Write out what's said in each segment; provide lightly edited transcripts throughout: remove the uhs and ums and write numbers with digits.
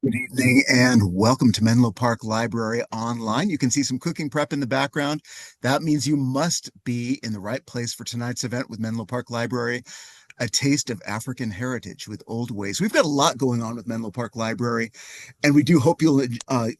Good evening and welcome to Menlo Park Library Online. You can see some cooking prep in the background. That means you must be in the right place for tonight's event with Menlo Park Library, a taste of African heritage with Oldways. We've got a lot going on with Menlo Park Library, and we do hope you'll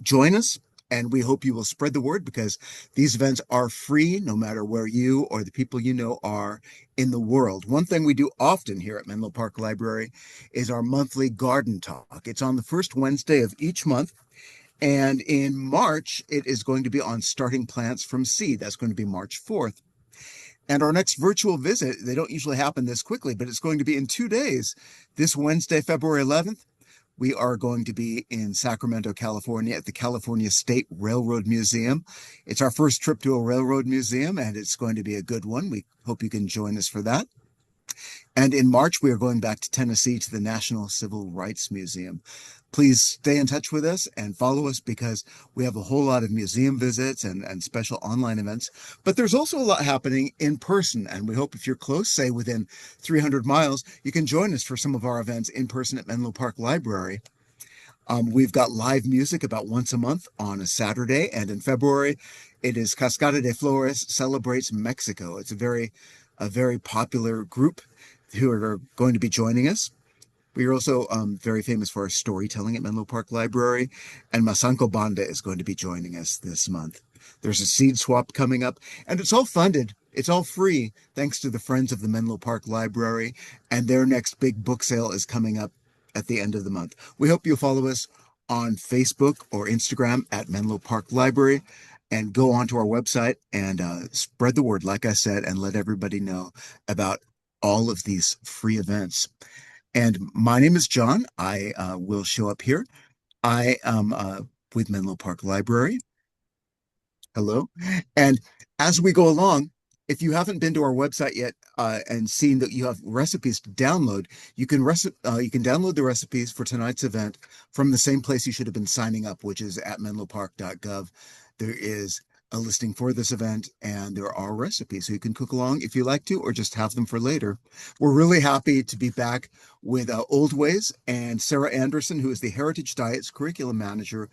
join us. And we hope you will spread the word because these events are free no matter where you or the people you know are in the world. One thing we do often here at Menlo Park Library is our monthly garden talk. It's on the first Wednesday of each month. And in March, it is going to be on starting plants from seed. That's going to be March 4th. And our next virtual visit, they don't usually happen this quickly, but it's going to be in 2 days. This Wednesday, February 11th, we are going to be in Sacramento, California at the California State Railroad Museum. It's our first trip to a railroad museum, and it's going to be a good one. We hope you can join us for that. And in March, we are going back to Tennessee to the National Civil Rights Museum. Please stay in touch with us and follow us because we have a whole lot of museum visits and special online events. But there's also a lot happening in person. And we hope if you're close, say within 300 miles, you can join us for some of our events in person at Menlo Park Library. We've got live music about once a month on a Saturday. And in February, it is Cascada de Flores Celebrates Mexico. It's a very popular group who are going to be joining us. We are also very famous for our storytelling at Menlo Park Library, and Masanko Banda is going to be joining us this month. There's a seed swap coming up, and it's all funded. It's all free thanks to the Friends of the Menlo Park Library, and their next big book sale is coming up at the end of the month. We hope you'll follow us on Facebook or Instagram at Menlo Park Library and go onto our website and spread the word, like I said, and let everybody know about all of these free events. And my name is John. I will show up here. I am with Menlo Park Library. Hello. And as we go along, if you haven't been to our website yet and seen that you have recipes to download, you can download the recipes for tonight's event from the same place you should have been signing up, which is at menlopark.gov. There is a listing for this event, and there are recipes, so you can cook along if you like to, or just have them for later. We're really happy to be back with Oldways and Sarah Anderson, who is the Heritage Diets Curriculum Manager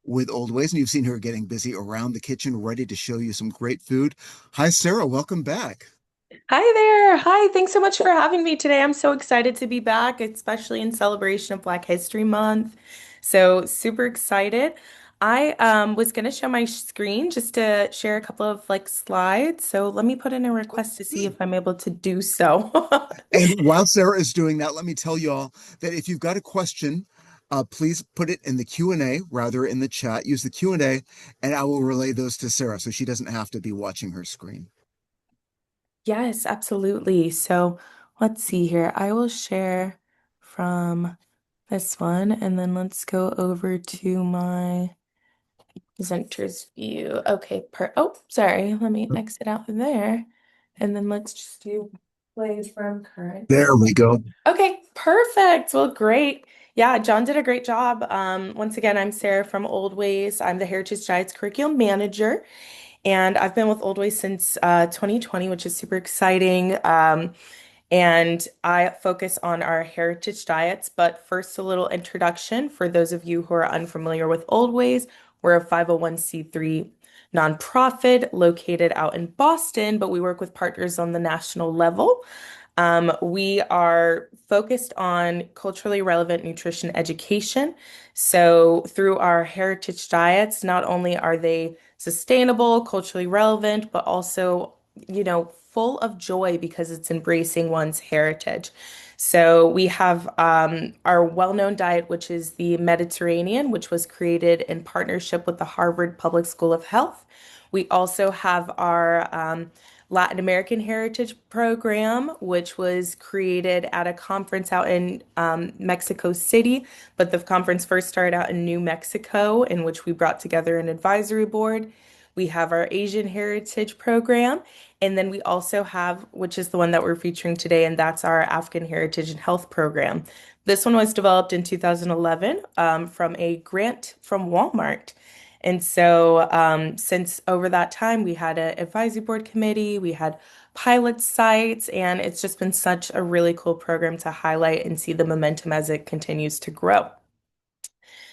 with Oldways, and you've seen her getting busy around the kitchen, ready to show you some great food. Hi, Sarah. Welcome back. Hi there. Hi. Thanks so much for having me today. I'm so excited to be back, especially in celebration of Black History Month. So super excited. I was going to share my screen just to share a couple of slides. So let me put in a request to see Good. if I'm able to do so. And while Sarah is doing that, let me tell you all that if you've got a question, please put it in the Q&A rather in the chat. Use the Q&A, and I will relay those to Sarah so she doesn't have to be watching her screen. Yes, absolutely. So let's see here. I will share from this one and then let's go over to my Presenter's view. Okay, sorry. Let me exit out of there. And then let's just do plays from current. There we go. Okay, perfect. Well, great. Yeah, John did a great job. Once again, I'm Sarah from Oldways. I'm the Heritage Diets Curriculum Manager, and I've been with Oldways since 2020, which is super exciting. And I focus on our heritage diets. But first, a little introduction for those of you who are unfamiliar with Oldways. We're a 501(c)(3) nonprofit located out in Boston, but we work with partners on the national level. We are focused on culturally relevant nutrition education. So, through our heritage diets, not only are they sustainable, culturally relevant, but also, full of joy because it's embracing one's heritage. So, we have our well known diet, which is the Mediterranean, which was created in partnership with the Harvard Public School of Health. We also have our Latin American Heritage Program, which was created at a conference out in Mexico City. But the conference first started out in New Mexico, in which we brought together an advisory board. We have our Asian Heritage Program. And then we also have, which is the one that we're featuring today, and that's our African Heritage and Health Program. This one was developed in 2011 from a grant from Walmart. And so, since over that time, we had an advisory board committee, we had pilot sites, and it's just been such a really cool program to highlight and see the momentum as it continues to grow.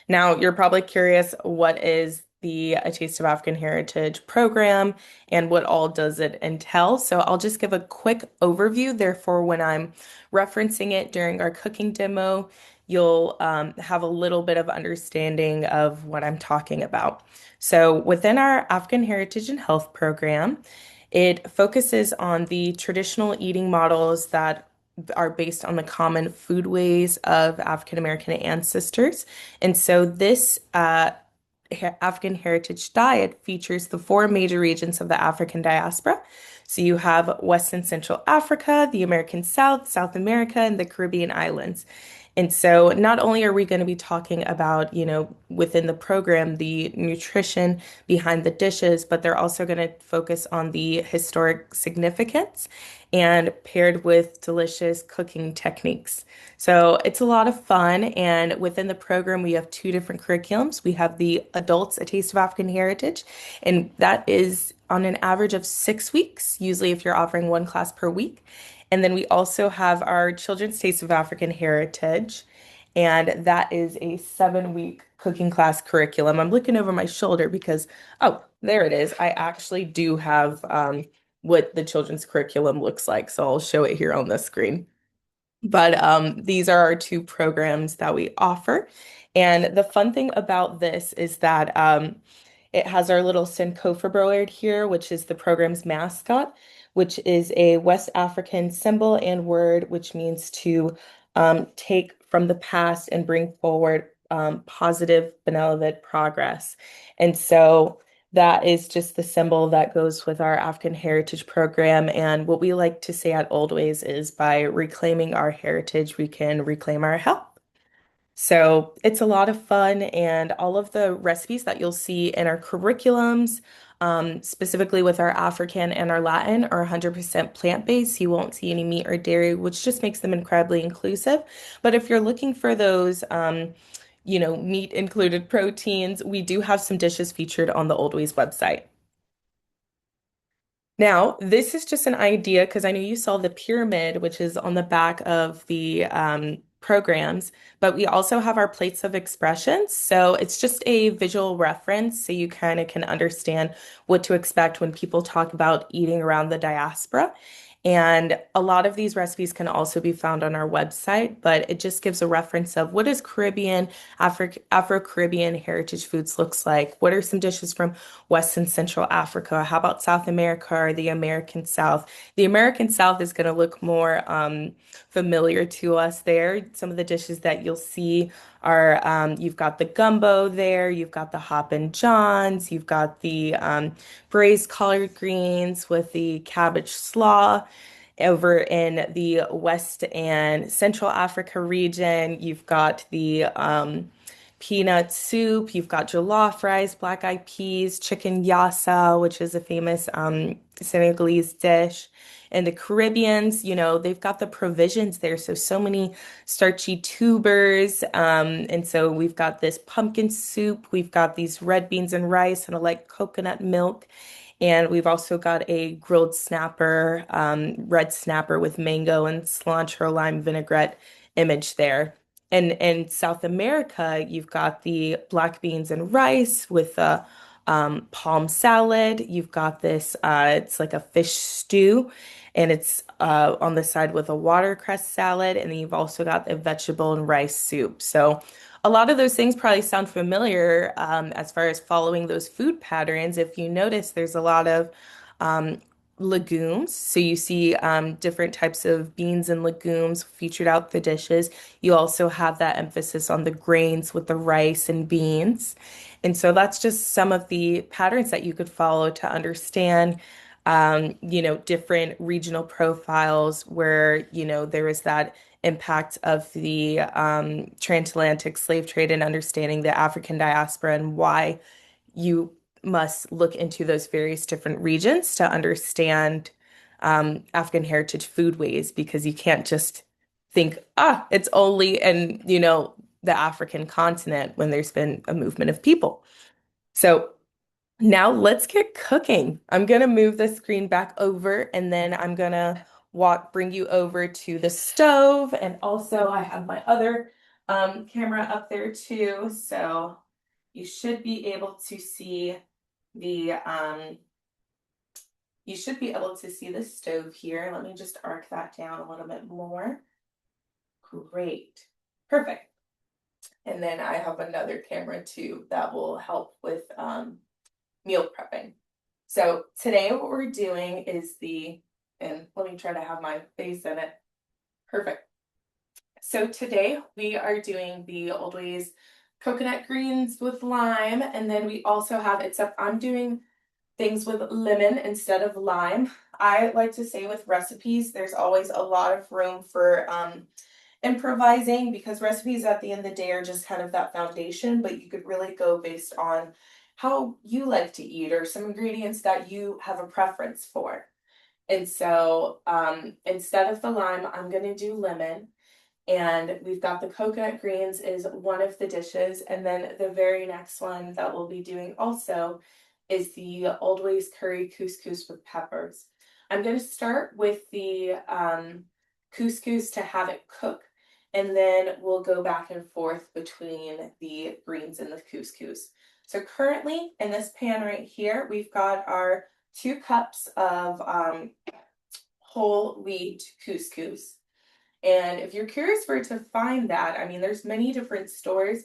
Now, you're probably curious, what is the A Taste of African Heritage program and what all does it entail? So I'll just give a quick overview. Therefore, when I'm referencing it during our cooking demo, you'll have a little bit of understanding of what I'm talking about. So within our African Heritage and Health program, it focuses on the traditional eating models that are based on the common foodways of African American ancestors. And so this African heritage diet features the four major regions of the African diaspora. So you have West and Central Africa, the American South, South America, and the Caribbean islands. And so not only are we going to be talking about, within the program, the nutrition behind the dishes, but they're also going to focus on the historic significance and paired with delicious cooking techniques. So it's a lot of fun. And within the program, we have two different curriculums. We have the Adults, A Taste of African Heritage, and that is on an average of 6 weeks, usually if you're offering one class per week. And then we also have our Children's Taste of African Heritage, and that is a 7 week cooking class curriculum. I'm looking over my shoulder because, oh, there it is. I actually do have what the children's curriculum looks like. So I'll show it here on the screen. But these are our two programs that we offer. And the fun thing about this is that it has our little Sankofa bird here, which is the program's mascot, which is a West African symbol and word, which means to take from the past and bring forward positive, benevolent progress. And so that is just the symbol that goes with our African Heritage program. And what we like to say at Oldways is by reclaiming our heritage, we can reclaim our health. So it's a lot of fun, and all of the recipes that you'll see in our curriculums, specifically with our African and our Latin, are 100% plant-based. You won't see any meat or dairy, which just makes them incredibly inclusive. But if you're looking for those, meat included proteins, we do have some dishes featured on the Old Ways website. Now, this is just an idea because I know you saw the pyramid, which is on the back of the programs, but we also have our plates of expressions. So it's just a visual reference so you kind of can understand what to expect when people talk about eating around the diaspora. And a lot of these recipes can also be found on our website, but it just gives a reference of what does Caribbean, Afro-Caribbean heritage foods looks like? What are some dishes from West and Central Africa? How about South America or the American South? The American South is going to look more familiar to us there. Some of the dishes that you'll see are you've got the gumbo there, you've got the hop and johns, you've got the braised collard greens with the cabbage slaw. Over in the West and Central Africa region, you've got the peanut soup, you've got jollof rice, black eyed peas, chicken yassa, which is a famous Senegalese dish. And the Caribbeans, they've got the provisions there. So many starchy tubers. And so we've got this pumpkin soup, we've got these red beans and rice and a light coconut milk. And we've also got a grilled snapper, red snapper with mango and cilantro lime vinaigrette image there. And in South America, you've got the black beans and rice with a palm salad. You've got this, it's like a fish stew, and it's on the side with a watercress salad. And then you've also got a vegetable and rice soup. So a lot of those things probably sound familiar as far as following those food patterns. If you notice, there's a lot of um, legumes. So you see different types of beans and legumes featured out the dishes. You also have that emphasis on the grains with the rice and beans. And so that's just some of the patterns that you could follow to understand, different regional profiles where, there is that impact of the transatlantic slave trade and understanding the African diaspora and why you must look into those various different regions to understand African heritage foodways because you can't just think, it's only in, the African continent when there's been a movement of people. So now let's get cooking. I'm gonna move the screen back over and then I'm gonna bring you over to the stove. And also I have my other camera up there too, so you should be able to see the you should be able to see the stove here. Let me just arc that down a little bit more. Great. Perfect. And then I have another camera too that will help with meal prepping. So today what we're doing is and let me try to have my face in it. Perfect. So today we are doing the Oldways coconut greens with lime, and then we also have, except I'm doing things with lemon instead of lime. I like to say with recipes, there's always a lot of room for improvising, because recipes at the end of the day are just kind of that foundation, but you could really go based on how you like to eat or some ingredients that you have a preference for. And so instead of the lime, I'm going to do lemon. And we've got the coconut greens is one of the dishes. And then the very next one that we'll be doing also is the Oldways curry couscous with peppers. I'm going to start with the couscous to have it cook. And then we'll go back and forth between the greens and the couscous. So currently in this pan right here, we've got our 2 cups of whole wheat couscous. And if you're curious where to find that, I mean, there's many different stores.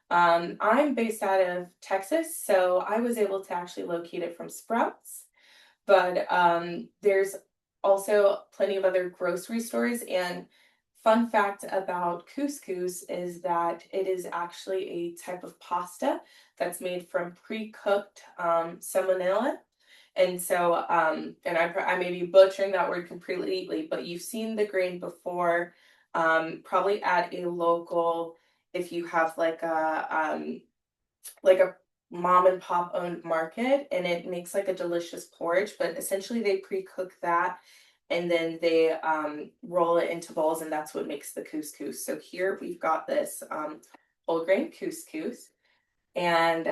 I'm based out of Texas, so I was able to actually locate it from Sprouts. But there's also plenty of other grocery stores. And fun fact about couscous is that it is actually a type of pasta that's made from pre-cooked salmonella. And so, and I may be butchering that word completely, but you've seen the grain before, probably at a local, if you have like a mom and pop owned market, and it makes like a delicious porridge, but essentially they pre-cook that and then they roll it into balls, and that's what makes the couscous. So here we've got this whole grain couscous, and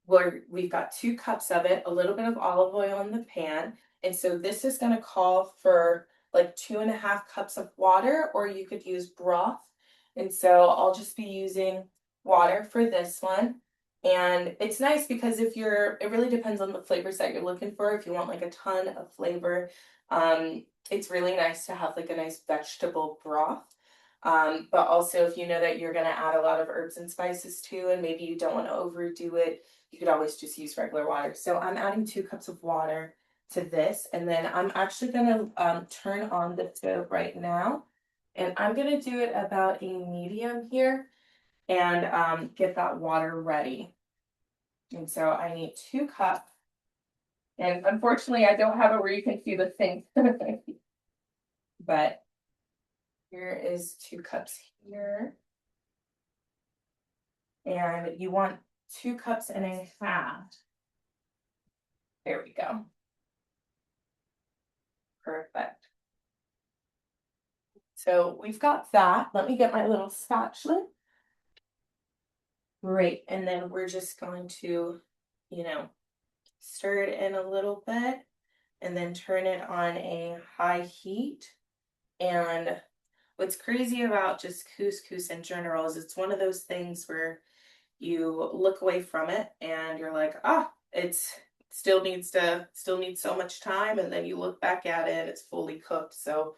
where we've got 2 cups of it, a little bit of olive oil in the pan. And so this is going to call for like 2.5 cups of water, or you could use broth. And so I'll just be using water for this one. And it's nice because it really depends on the flavors that you're looking for. If you want like a ton of flavor, it's really nice to have like a nice vegetable broth. But also if you know that you're going to add a lot of herbs and spices too, and maybe you don't want to overdo it, you could always just use regular water. So I'm adding 2 cups of water to this, and then I'm actually going to turn on the stove right now, and I'm going to do it about a medium here and get that water ready. And so I need 2 cups, and unfortunately I don't have it where you can see the thing, but here is 2 cups here, and you want 2.5 cups. There we go. Perfect. So we've got that. Let me get my little spatula. Great. And then we're just going to, stir it in a little bit and then turn it on a high heat. And what's crazy about just couscous in general is it's one of those things where you look away from it and you're like, it's still needs so much time, and then you look back at it and it's fully cooked. So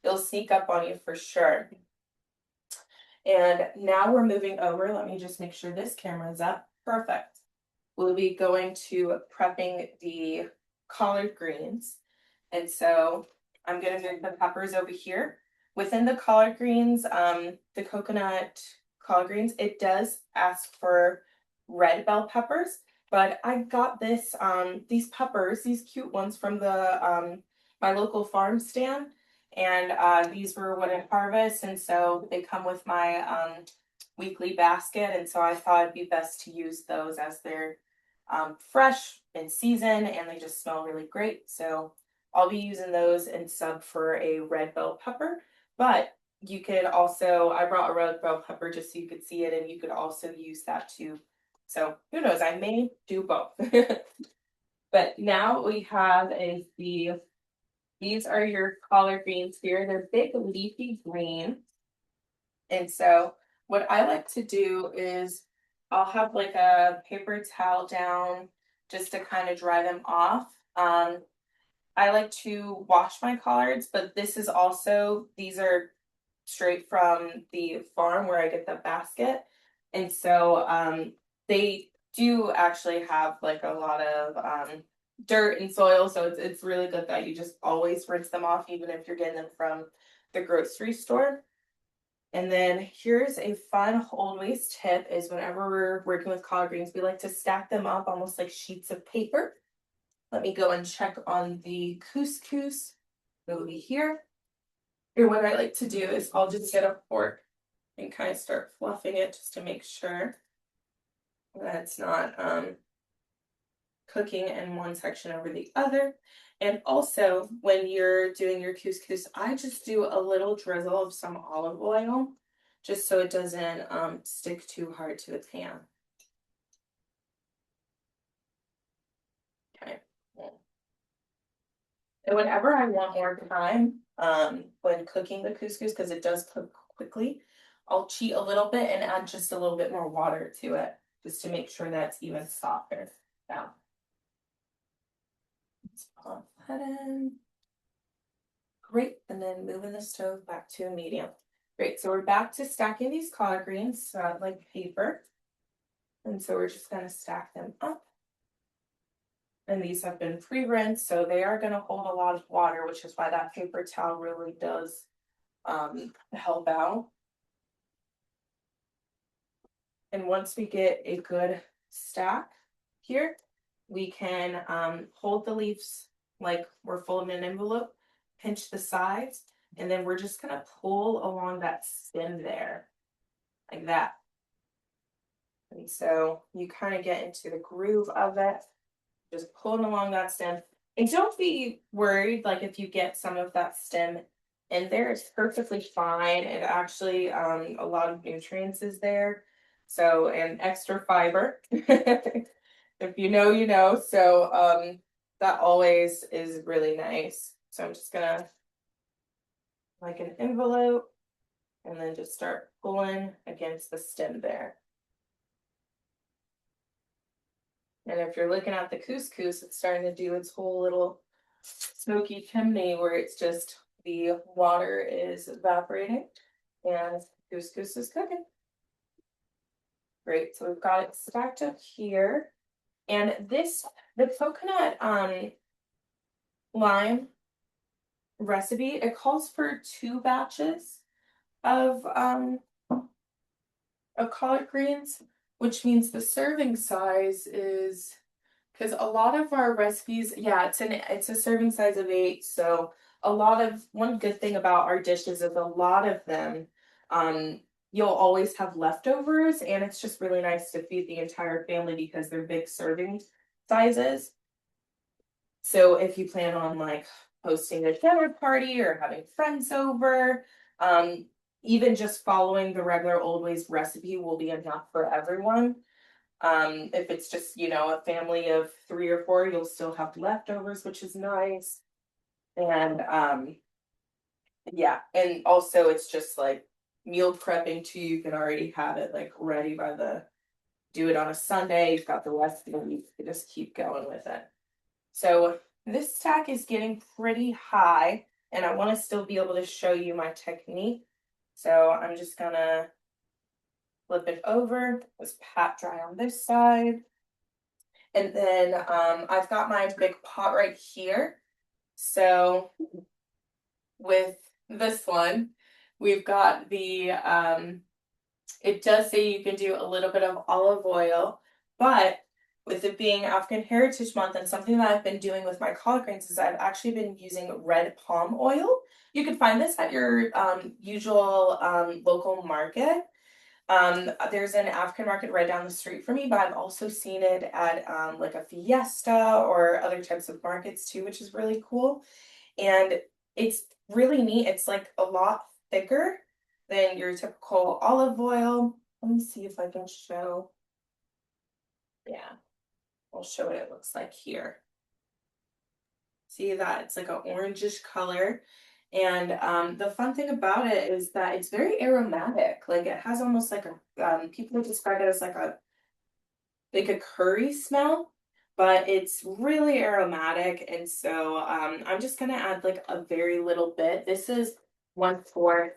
it'll sneak up on you for sure. And now we're moving over. Let me just make sure this camera is up. Perfect. We'll be going to prepping the collard greens. And so I'm going to move the peppers over here. Within the collard greens, the coconut collard greens, it does ask for red bell peppers, but I got these peppers, these cute ones from the my local farm stand, and these were what I harvest, and so they come with my weekly basket, and so I thought it'd be best to use those as they're fresh in season and they just smell really great. So I'll be using those in sub for a red bell pepper, but you could also, I brought a red bell pepper just so you could see it, and you could also use that too. So who knows, I may do both. But now what we have is these are your collard greens here. They're big leafy green. And so what I like to do is I'll have like a paper towel down just to kind of dry them off. I like to wash my collards, but this is also, these are straight from the farm where I get the basket. And so they do actually have like a lot of dirt and soil. So it's really good that you just always rinse them off, even if you're getting them from the grocery store. And then here's a fun Oldways tip is whenever we're working with collard greens, we like to stack them up almost like sheets of paper. Let me go and check on the couscous. It'll be here. And what I like to do is I'll just get a fork and kind of start fluffing it just to make sure that it's not cooking in one section over the other. And also, when you're doing your couscous, I just do a little drizzle of some olive oil just so it doesn't stick too hard to the pan. Okay. And whenever I want more time when cooking the couscous, because it does cook quickly, I'll cheat a little bit and add just a little bit more water to it, just to make sure that's even softer. Now, let's pop that in. Great, and then moving the stove back to a medium. Great, so we're back to stacking these collard greens like paper. And so we're just gonna stack them up. And these have been pre-rinsed, so they are gonna hold a lot of water, which is why that paper towel really does help out. And once we get a good stack here, we can hold the leaves like we're folding an envelope, pinch the sides, and then we're just gonna pull along that stem there, like that. And so you kind of get into the groove of it, just pulling along that stem. And don't be worried, like if you get some of that stem in there, it's perfectly fine. It actually, a lot of nutrients is there. So, and extra fiber. If you know, you know. So, that always is really nice. So I'm just gonna, like an envelope, and then just start pulling against the stem there. And if you're looking at the couscous, it's starting to do its whole little smoky chimney where it's just the water is evaporating and couscous is cooking. Great, so we've got it stacked up here. And this, the coconut lime recipe, it calls for 2 batches of collard greens, which means the serving size is, because a lot of our recipes, yeah, it's a serving size of 8. So one good thing about our dishes is a lot of them, you'll always have leftovers, and it's just really nice to feed the entire family because they're big serving sizes. So if you plan on like hosting a dinner party or having friends over, even just following the regular Oldways recipe will be enough for everyone. If it's just, a family of 3 or 4, you'll still have leftovers, which is nice. And yeah, and also it's just like meal prepping too. You can already have it like ready do it on a Sunday. You've got the recipe, and you can just keep going with it. So this stack is getting pretty high, and I want to still be able to show you my technique. So I'm just gonna flip it over, just pat dry on this side. And then I've got my big pot right here. So with this one, we've got it does say you can do a little bit of olive oil, but with it being African Heritage Month and something that I've been doing with my collard greens is I've actually been using red palm oil. You can find this at your usual local market. There's an African market right down the street for me, but I've also seen it at like a fiesta or other types of markets too, which is really cool. And it's really neat. It's like a lot thicker than your typical olive oil. Let me see if I can show. Yeah, I'll show what it looks like here. See that? It's like an orangish color. And the fun thing about it is that it's very aromatic. Like it has almost like a people describe it as like a curry smell, but it's really aromatic. And so I'm just gonna add like a very little bit. This is 1/4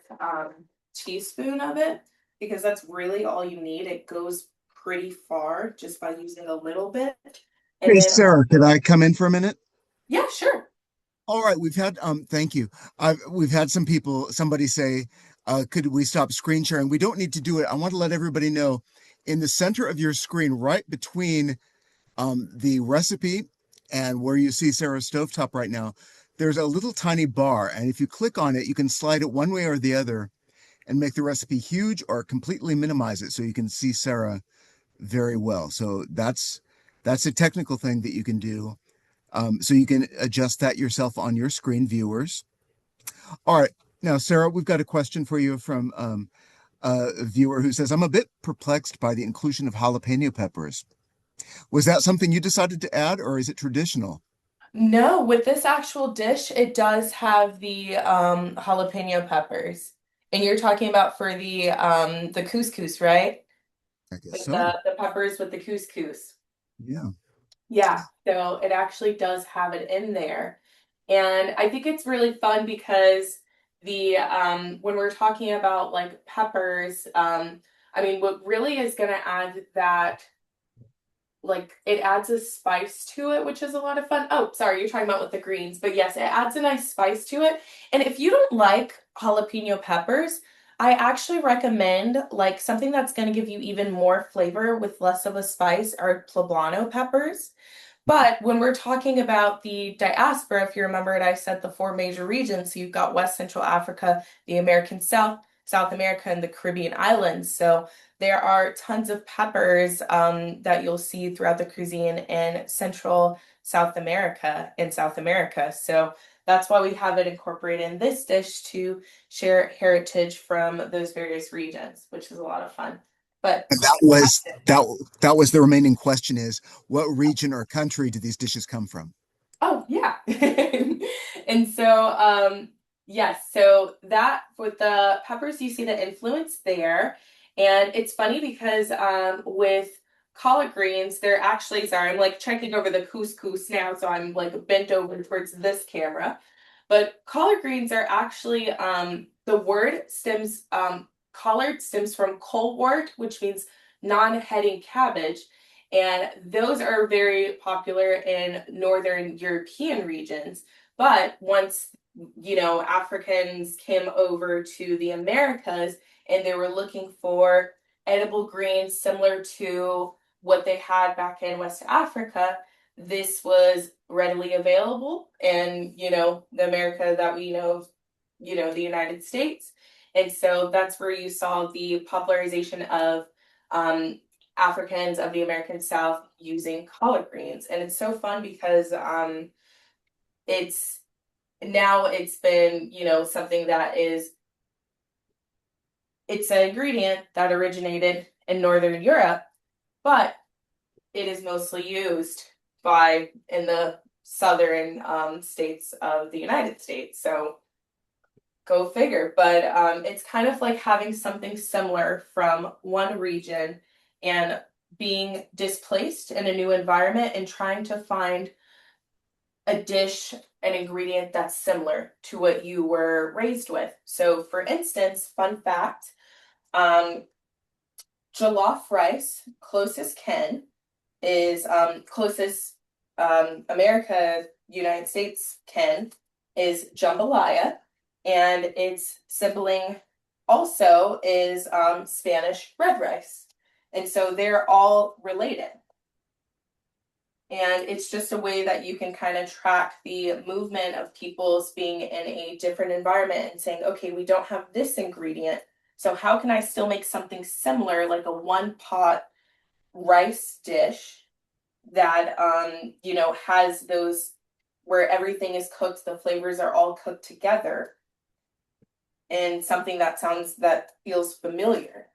teaspoon of it because that's really all you need. It goes pretty far just by using a little bit. And Hey, then Sarah, could I come in for a minute? yeah, sure. All right, we've had thank you. We've had somebody say, could we stop screen sharing? We don't need to do it. I want to let everybody know in the center of your screen, right between the recipe and where you see Sarah's stovetop right now, there's a little tiny bar. And if you click on it, you can slide it one way or the other and make the recipe huge or completely minimize it so you can see Sarah very well. So that's a technical thing that you can do. So you can adjust that yourself on your screen, viewers. All right. Now, Sarah, we've got a question for you from a viewer who says, I'm a bit perplexed by the inclusion of jalapeno peppers. Was that something you decided to add, or is it traditional? No, with this actual dish, it does have the jalapeno peppers. And you're talking about for the couscous, right? I guess Like so. the peppers with the couscous. Yeah. Yeah, so it actually does have it in there. And I think it's really fun because the when we're talking about like peppers, I mean what really is going to add that like it adds a spice to it, which is a lot of fun. Oh, sorry, you're talking about with the greens, but yes, it adds a nice spice to it. And if you don't like jalapeno peppers, I actually recommend like something that's going to give you even more flavor with less of a spice are poblano peppers. But when we're talking about the diaspora, if you remember it, I said the four major regions. So you've got West Central Africa, the American South, South America, and the Caribbean islands. So there are tons of peppers that you'll see throughout the cuisine in Central South America and South America. So that's why we have it incorporated in this dish to share heritage from those various regions, which is a lot of fun. But And that was the remaining question is what region or country do these dishes come from? oh, yeah. And so, yes, so that with the peppers, you see the influence there. And it's funny because with collard greens, they're actually, sorry, I'm like checking over the couscous now, so I'm like bent over towards this camera. But collard greens are actually, the word stems, collard stems from colewort, which means non-heading cabbage. And those are very popular in Northern European regions. But once, Africans came over to the Americas and they were looking for edible greens similar to what they had back in West Africa, this was readily available in, the America that we know, the United States. And so that's where you saw the popularization of um, Africans of the American South using collard greens. And it's so fun because it's now it's been, something that is it's an ingredient that originated in Northern Europe, but it is mostly used by in the southern states of the United States. So go figure. But it's kind of like having something similar from one region and being displaced in a new environment and trying to find a dish, an ingredient that's similar to what you were raised with. So, for instance, fun fact um, jollof rice, closest kin, is closest America, United States kin is jambalaya, and its sibling also is Spanish red rice. And so they're all related. And it's just a way that you can kind of track the movement of people's being in a different environment and saying, okay, we don't have this ingredient. So how can I still make something similar, like a one pot rice dish that has those where everything is cooked, the flavors are all cooked together and something that feels familiar.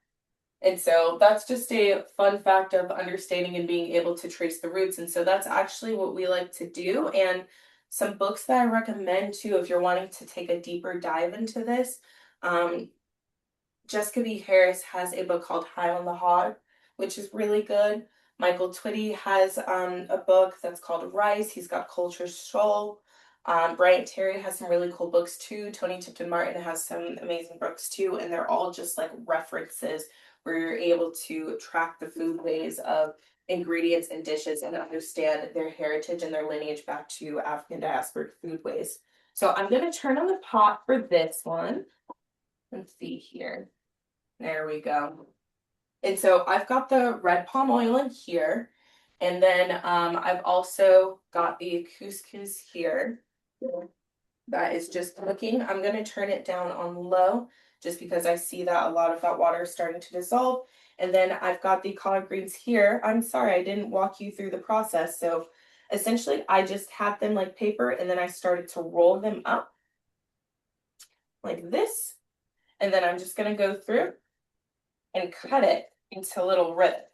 And so that's just a fun fact of understanding and being able to trace the roots. And so that's actually what we like to do. And Some books that I recommend too, if you're wanting to take a deeper dive into this, um, Jessica B. Harris has a book called High on the Hog, which is really good. Michael Twitty has a book that's called Rice. He's got Culture Soul. Bryant Terry has some really cool books too. Tony Tipton Martin has some amazing books too, and they're all just like references where you're able to track the foodways of ingredients and dishes and understand their heritage and their lineage back to African diasporic foodways. So I'm going to turn on the pot for this one. Let's see here. There we go. And so I've got the red palm oil in here. And then I've also got the couscous here that is just cooking. I'm going to turn it down on low just because I see that a lot of that water is starting to dissolve. And then I've got the collard greens here. I'm sorry, I didn't walk you through the process. So essentially, I just had them like paper and then I started to roll them up like this. And then I'm just going to go through and cut it into little rivets.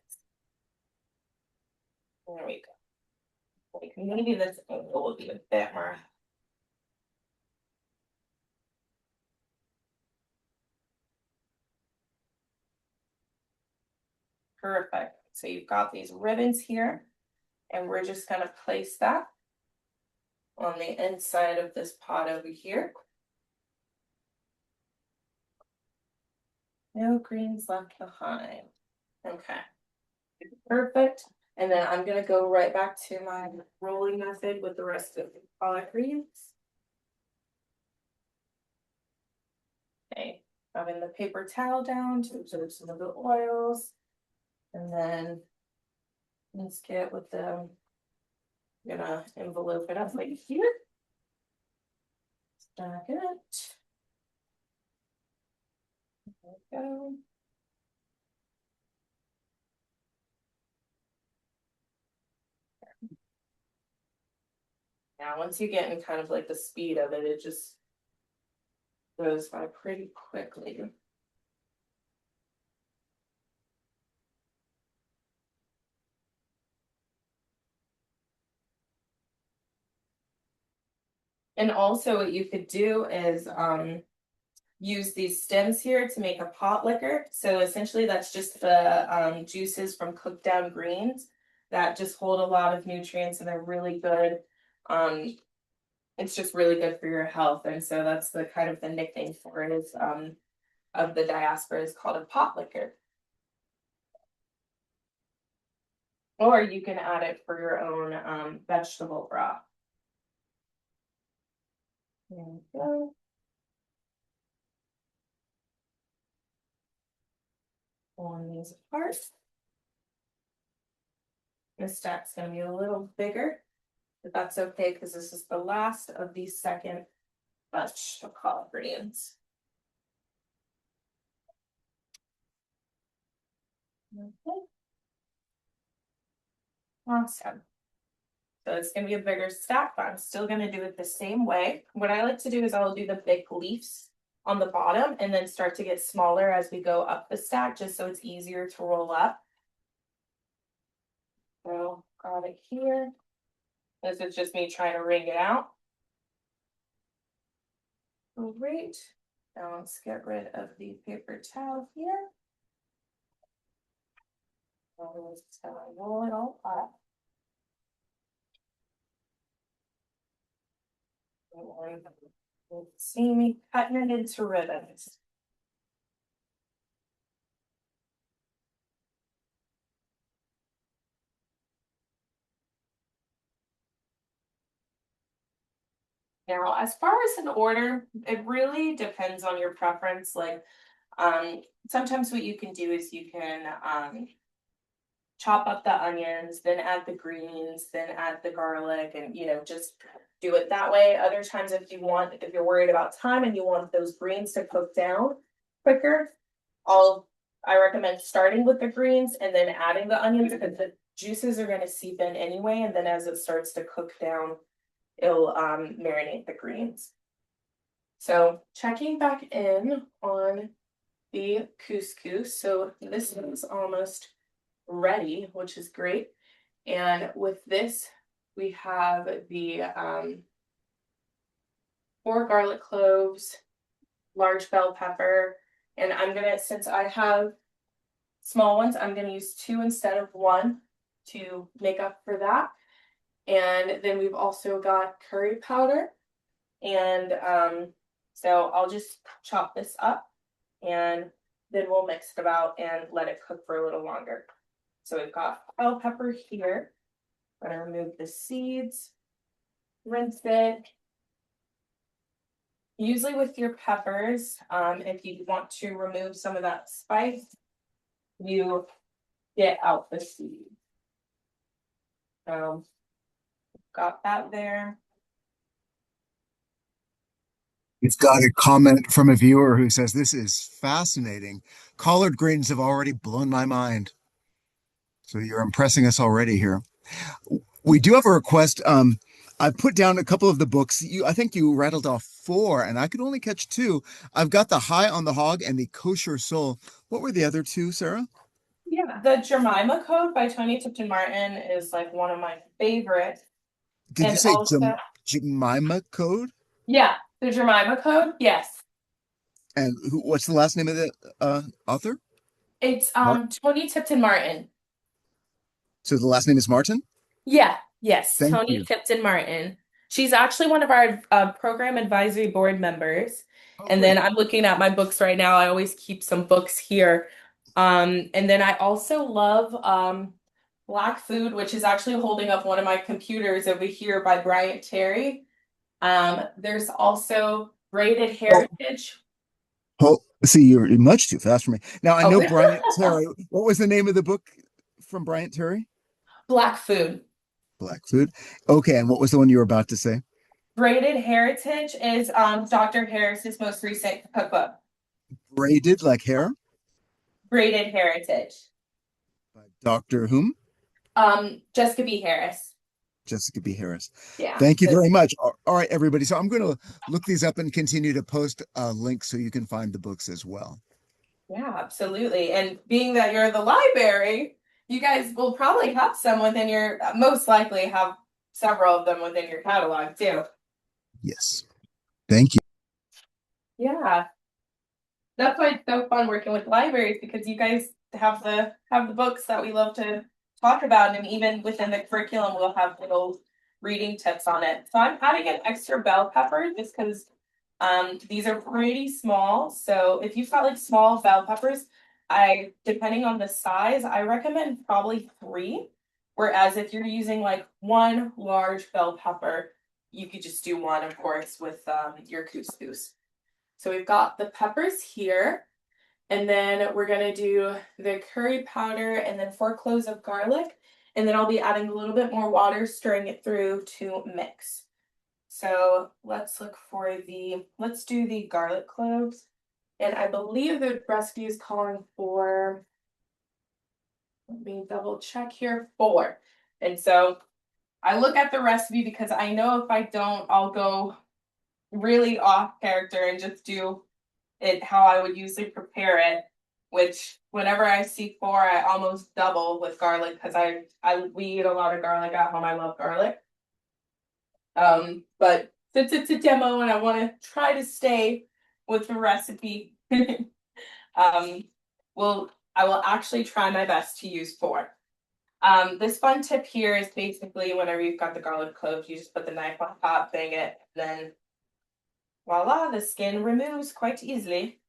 There we go. Like maybe this angle will be a bit more. Perfect. So you've got these ribbons here, and we're just going to place that on the inside of this pot over here. No greens left behind. Okay. Perfect. And then I'm going to go right back to my rolling method with the rest of the collard greens. Okay. Having the paper towel down to absorb some of the oils. And then let's get with the, I'm gonna envelope it up like here. Stack it. There we go. Now, once you get in kind of like the speed of it, it just goes by pretty quickly. And also what you could do is use these stems here to make a pot liquor. So essentially that's just the juices from cooked down greens that just hold a lot of nutrients and they're really good. It's just really good for your health. And so that's the kind of the nickname for it is of the diaspora is called a pot liquor. Or you can add it for your own vegetable broth. There we go. Pulling these apart. This stack's going to be a little bigger, but that's okay because this is the last of the second batch of collard greens. Okay. Awesome. So it's going to be a bigger stack, but I'm still going to do it the same way. What I like to do is I'll do the big leaves on the bottom and then start to get smaller as we go up the stack, just so it's easier to roll up. So got it here. This is just me trying to wring it out. Great. Now let's get rid of the paper towel here. Just gonna roll it all up. See me cutting it into ribbons. Now, as far as an order, it really depends on your preference. Like, sometimes what you can do is you can chop up the onions, then add the greens, then add the garlic, and just do it that way. Other times, if you're worried about time and you want those greens to cook down quicker, I recommend starting with the greens and then adding the onions because the juices are going to seep in anyway, and then as it starts to cook down, it'll marinate the greens. So checking back in on the couscous. So this is almost ready, which is great. And with this, we have the four garlic cloves, large bell pepper, and I'm gonna, since I have small ones, I'm gonna use two instead of one to make up for that. And then we've also got curry powder. And so I'll just chop this up and then we'll mix it about and let it cook for a little longer. So we've got bell pepper here. I'm gonna remove the seeds, rinse it. Usually with your peppers, if you want to remove some of that spice, you get out the seeds. So got that there. We've got a comment from a viewer who says, "This is fascinating. Collard greens have already blown my mind." So you're impressing us already here. We do have a request. I put down a couple of the books. I think you rattled off four, and I could only catch two. I've got the High on the Hog and the Kosher Soul. What were the other two, Sarah? Yeah, the Jemima Code by Tony Tipton Martin is like one of my favorites. Did you And say also, Jemima Code? yeah, the Jemima Code, yes. And what's the last name of the author? It's Mark. Tony Tipton Martin. So the last name is Martin. Yeah, yes, Thank Tony you. Tipton Martin. She's actually one of our program advisory board members. Oh, And then great. I'm looking at my books right now. I always keep some books here. And then I also love Black Food, which is actually holding up one of my computers over here by Bryant Terry. There's also Braided Oh, Heritage. see, you're much too fast for me. Now I know Bryant Oh, Terry. What was the name of the book from Bryant Terry? Black Food. Black Food. Okay, and what was the one you were about to say? Braided Heritage is Dr. Harris's most recent cookbook. Braided like hair Braided Heritage. by Dr. Whom? Jessica B. Harris. Jessica B. Harris. Yeah. Thank you very much. All right, everybody. So I'm going to look these up and continue to post links so you can find the books as well. Yeah, absolutely. And being that you're the library, you guys will probably have some within your, most likely have several of them within your catalog too. Yes. Thank you. Yeah. That's why it's so fun working with libraries because you guys have the books that we love to talk about, and even within the curriculum, we'll have little reading tips on it. So I'm adding an extra bell pepper just because these are pretty small. So if you've got like small bell peppers, I depending on the size, I recommend probably three. Whereas if you're using like one large bell pepper, you could just do one, of course, with your couscous. So we've got the peppers here, and then we're gonna do the curry powder and then four cloves of garlic. And then I'll be adding a little bit more water, stirring it through to mix. So let's do the garlic cloves. And I believe the recipe is calling for, let me double check here, four. And so I look at the recipe because I know if I don't, I'll go really off character and just do it how I would usually prepare it, which whenever I see four, I almost double with garlic because we eat a lot of garlic at home. I love garlic. But since it's a demo and I want to try to stay with the recipe, um, I will actually try my best to use four. This fun tip here is basically whenever you've got the garlic cloves, you just put the knife on top, bang it, then voila, the skin removes quite easily.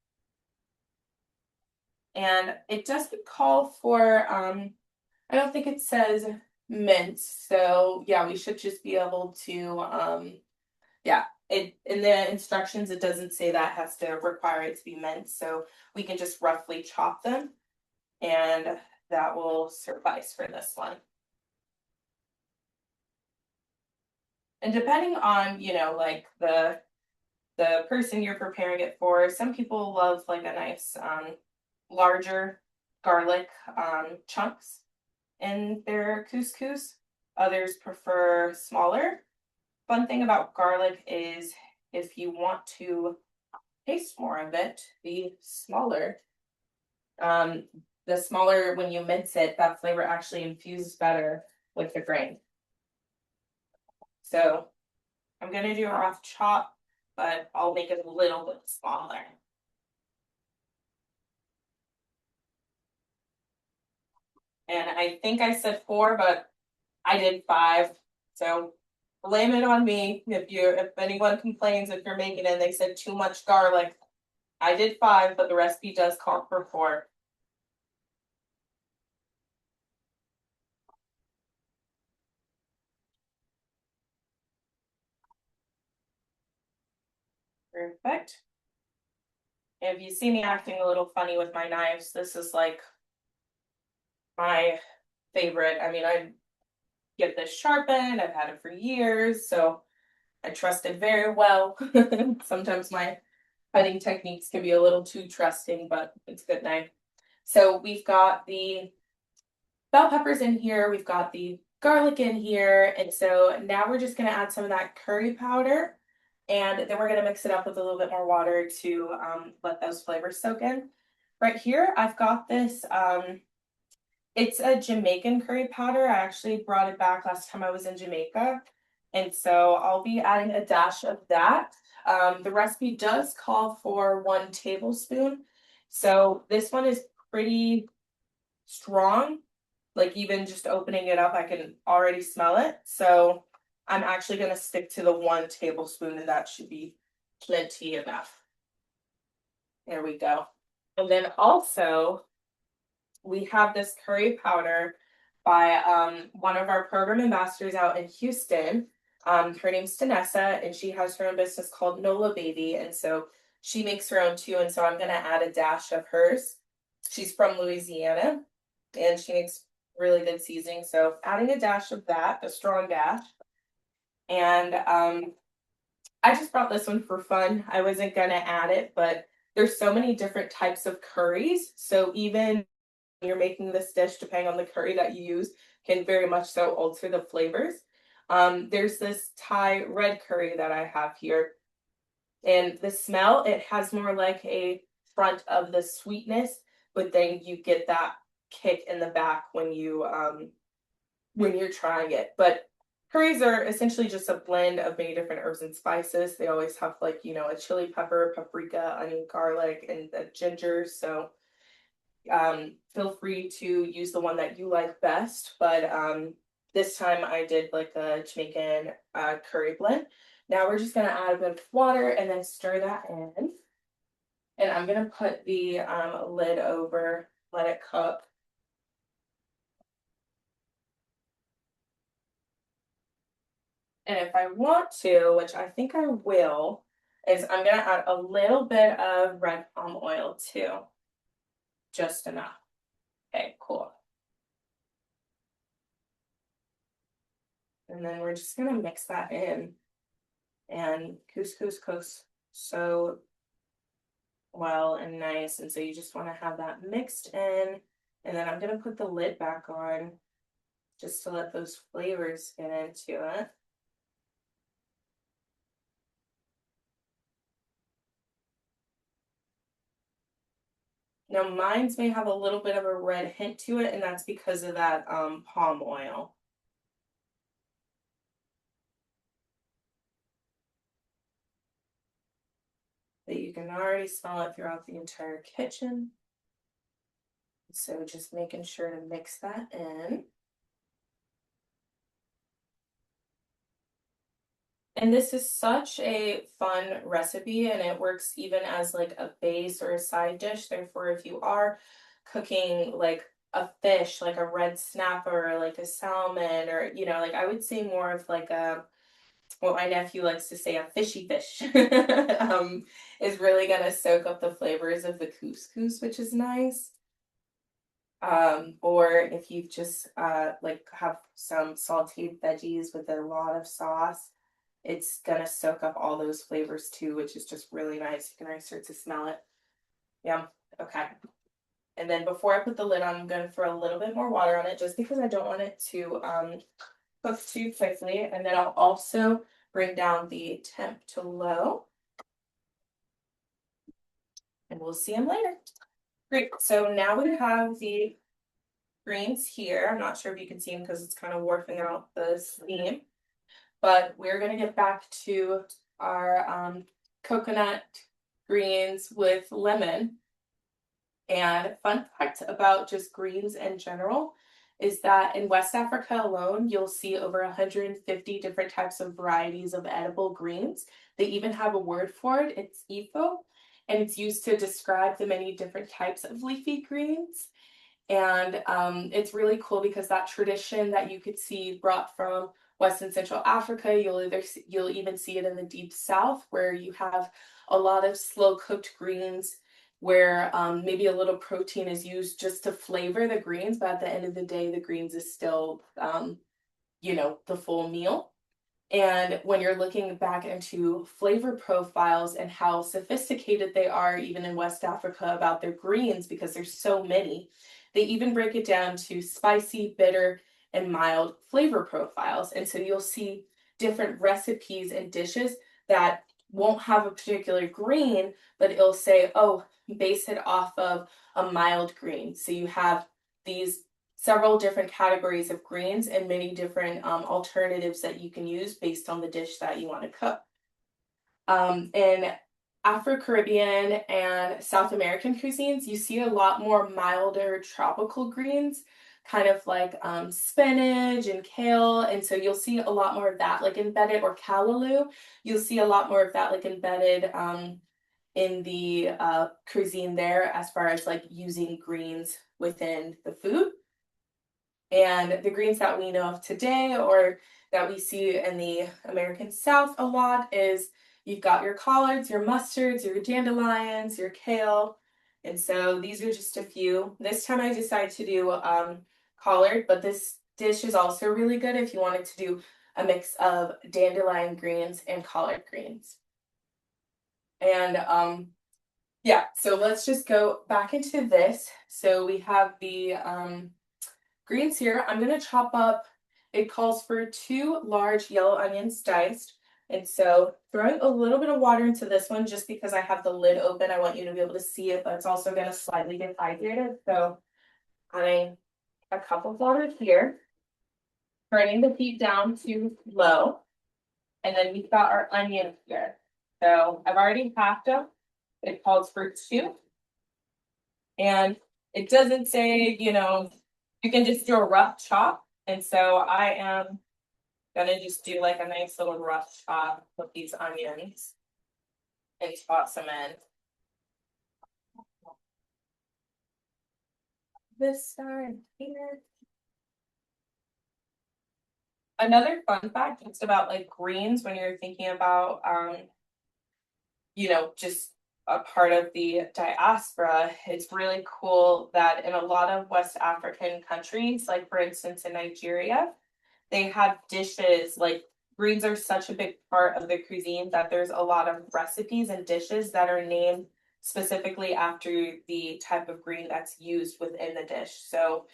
And it doesn't call for, I don't think it says mint. So yeah, we should just be able to, yeah, in the instructions, it doesn't say that has to require it to be mint. So we can just roughly chop them and that will suffice for this one. And depending on, like the person you're preparing it for, some people love like a nice larger garlic chunks in their couscous. Others prefer smaller. Fun thing about garlic is if you want to taste more of it, the smaller. Um, the smaller when you mince it, that flavor actually infuses better with the grain. So I'm gonna do a rough chop, but I'll make it a little bit smaller. And I think I said 4, but I did 5. So blame it on me if anyone complains if you're making it and they said too much garlic. I did 5, but the recipe does call for 4. Perfect. If you see me acting a little funny with my knives, this is like my favorite. I mean, I get this sharpened, I've had it for years, so I trust it very well. Sometimes my cutting techniques can be a little too trusting, but it's a good knife. So we've got the bell peppers in here, we've got the garlic in here, and so now we're just gonna add some of that curry powder, and then we're gonna mix it up with a little bit more water to let those flavors soak in. Right here, I've got this, it's a Jamaican curry powder. I actually brought it back last time I was in Jamaica, and so I'll be adding a dash of that. The recipe does call for 1 tablespoon, so this one is pretty strong. Like even just opening it up, I can already smell it. So I'm actually going to stick to the 1 tablespoon, and that should be plenty enough. There we go. And then also, we have this curry powder by one of our program ambassadors out in Houston. Her name's Danessa, and she has her own business called Nola Baby. And so she makes her own too. And so I'm going to add a dash of hers. She's from Louisiana, and she makes really good seasoning. So adding a dash of that, a strong dash. And I just brought this one for fun. I wasn't going to add it, but there's so many different types of curries. So even you're making this dish, depending on the curry that you use, can very much so alter the flavors. There's this Thai red curry that I have here, and the smell, it has more like a front of the sweetness, but then you get that kick in the back when you're trying it. But curries are essentially just a blend of many different herbs and spices. They always have like, a chili pepper, paprika, onion, garlic, and the ginger. So feel free to use the one that you like best. But this time I did like a Jamaican curry blend. Now we're just gonna add a bit of water and then stir that in. And I'm gonna put the lid over, let it cook. And if I want to, which I think I will, is I'm gonna add a little bit of red palm oil too. Just enough. Okay, cool. And then we're just gonna mix that in. And couscous cooks so well and nice. And so you just want to have that mixed in. And then I'm going to put the lid back on just to let those flavors get into it. Now, mine's may have a little bit of a red hint to it, and that's because of that palm oil. But you can already smell it throughout the entire kitchen. So just making sure to mix that in. And this is such a fun recipe, and it works even as like a base or a side dish. Therefore, if you are cooking like a fish, like a red snapper, or like a salmon, or like I would say more of like a what my nephew likes to say, a fishy fish, is really gonna soak up the flavors of the couscous, which is nice. Or if you just like have some sauteed veggies with a lot of sauce, it's gonna soak up all those flavors too, which is just really nice. You can already start to smell it. Yeah. Okay. And then before I put the lid on, I'm gonna throw a little bit more water on it just because I don't want it to cook too quickly. And then I'll also bring down the temp to low. And we'll see them later. Great. So now we have the greens here. I'm not sure if you can see them because it's kind of warping out the steam. But we're going to get back to our coconut greens with lemon. And fun fact about just greens in general is that in West Africa alone, you'll see over 150 different types of varieties of edible greens. They even have a word for it. It's ifo, and it's used to describe the many different types of leafy greens. And it's really cool because that tradition that you could see brought from West and Central Africa, you'll even see it in the deep South, where you have a lot of slow cooked greens, where maybe a little protein is used just to flavor the greens, but at the end of the day, the greens is still, the full meal. And when you're looking back into flavor profiles and how sophisticated they are, even in West Africa, about their greens, because there's so many, they even break it down to spicy, bitter, and mild flavor profiles. And so you'll see different recipes and dishes that won't have a particular green, but it'll say, oh, base it off of a mild green. So you have these several different categories of greens and many different alternatives that you can use based on the dish that you want to cook. In Afro-Caribbean and South American cuisines, you see a lot more milder tropical greens, kind of like spinach and kale. And so you'll see a lot more of that like embedded, or callaloo. You'll see a lot more of that like embedded in the cuisine there, as far as like using greens within the food. And the greens that we know of today, or that we see in the American South a lot, is you've got your collards, your mustards, your dandelions, your kale. And so these are just a few. This time I decided to do collard, but this dish is also really good if you wanted to do a mix of dandelion greens and collard greens. And yeah, so let's just go back into this. So we have the greens here. I'm going to chop up, it calls for 2 large yellow onions diced. And so throwing a little bit of water into this one, just because I have the lid open, I want you to be able to see it, but it's also going to slightly get hydrated. So adding a cup of water here, turning the heat down to low. And then we've got our onions here. So I've already halved them. It calls for 2. And it doesn't say, you can just do a rough chop. And so I am gonna just do like a nice little rough chop with these onions and toss them in. This side here. Another fun fact just about like greens when you're thinking about just a part of the diaspora, it's really cool that in a lot of West African countries, like for instance in Nigeria, they have dishes like greens are such a big part of the cuisine that there's a lot of recipes and dishes that are named specifically after the type of green that's used within the dish. So,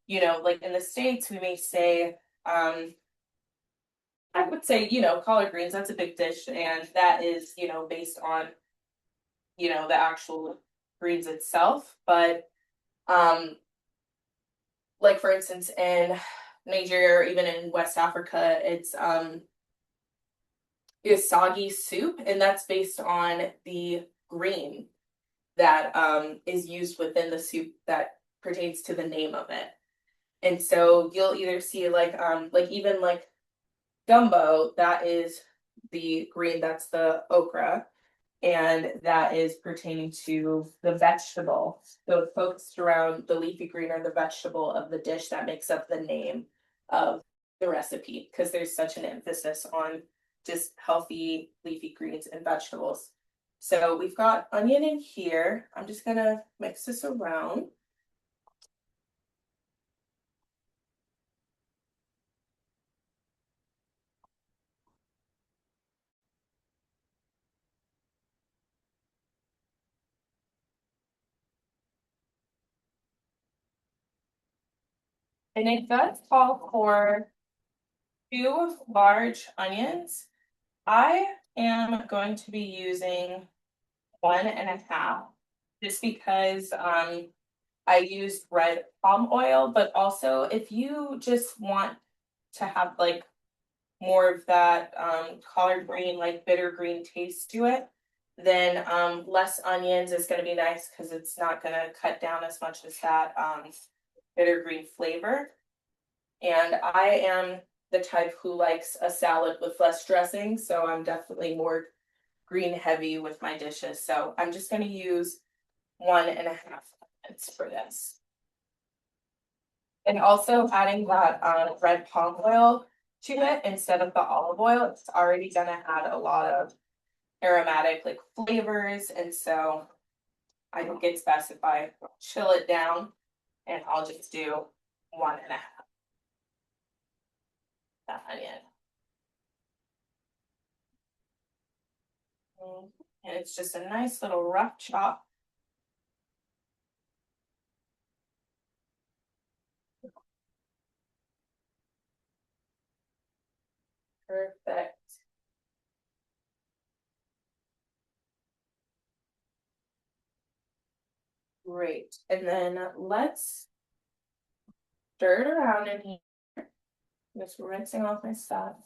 like in the States, we may say, I would say, collard greens, that's a big dish, and that is, based on, the actual greens itself. But like for instance, in Nigeria or even in West Africa, it's soggy soup, and that's based on the green that is used within the soup that pertains to the name of it. And so you'll either see like even like gumbo, that is the green, that's the okra, and that is pertaining to the vegetable. So it's focused around the leafy green or the vegetable of the dish that makes up the name of the recipe, because there's such an emphasis on just healthy leafy greens and vegetables. So we've got onion in here. I'm just gonna mix this around. And it does call for 2 large onions. I am going to be using 1.5, just because I used red palm oil, but also if you just want to have like more of that collard green, like bitter green taste to it, then less onions is going to be nice because it's not going to cut down as much as that bitter green flavor. And I am the type who likes a salad with less dressing, so I'm definitely more green heavy with my dishes. So I'm just going to use 1.5 minutes for this. And also adding that red palm oil to it instead of the olive oil, it's already going to add a lot of aromatic like flavors. And so I think it's best if I chill it down, and I'll just do 1.5 that onion. And it's just a nice little rough chop. Perfect. Great. And then let's stir it around in here. Just rinsing off my stuff.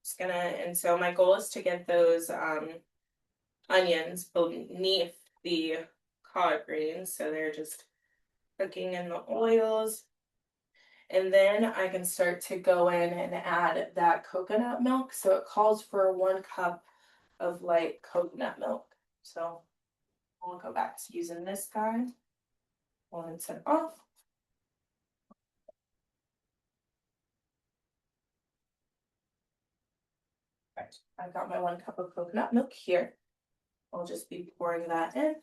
Just gonna, and so my goal is to get those onions beneath the collard greens, so they're just cooking in the oils. And then I can start to go in and add that coconut milk. So it calls for 1 cup of light coconut milk. So I'll go back to using this guy. Rinse it off. Right. I've got my 1 cup of coconut milk here. I'll just be pouring that in.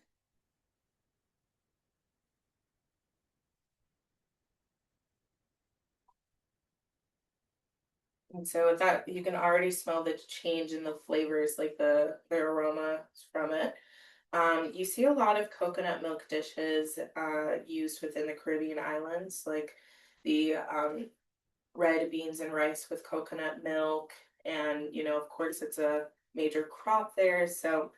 And so with that, you can already smell the change in the flavors, like the aroma from it. You see a lot of coconut milk dishes used within the Caribbean islands, like the red beans and rice with coconut milk. And, of course, it's a major crop there. So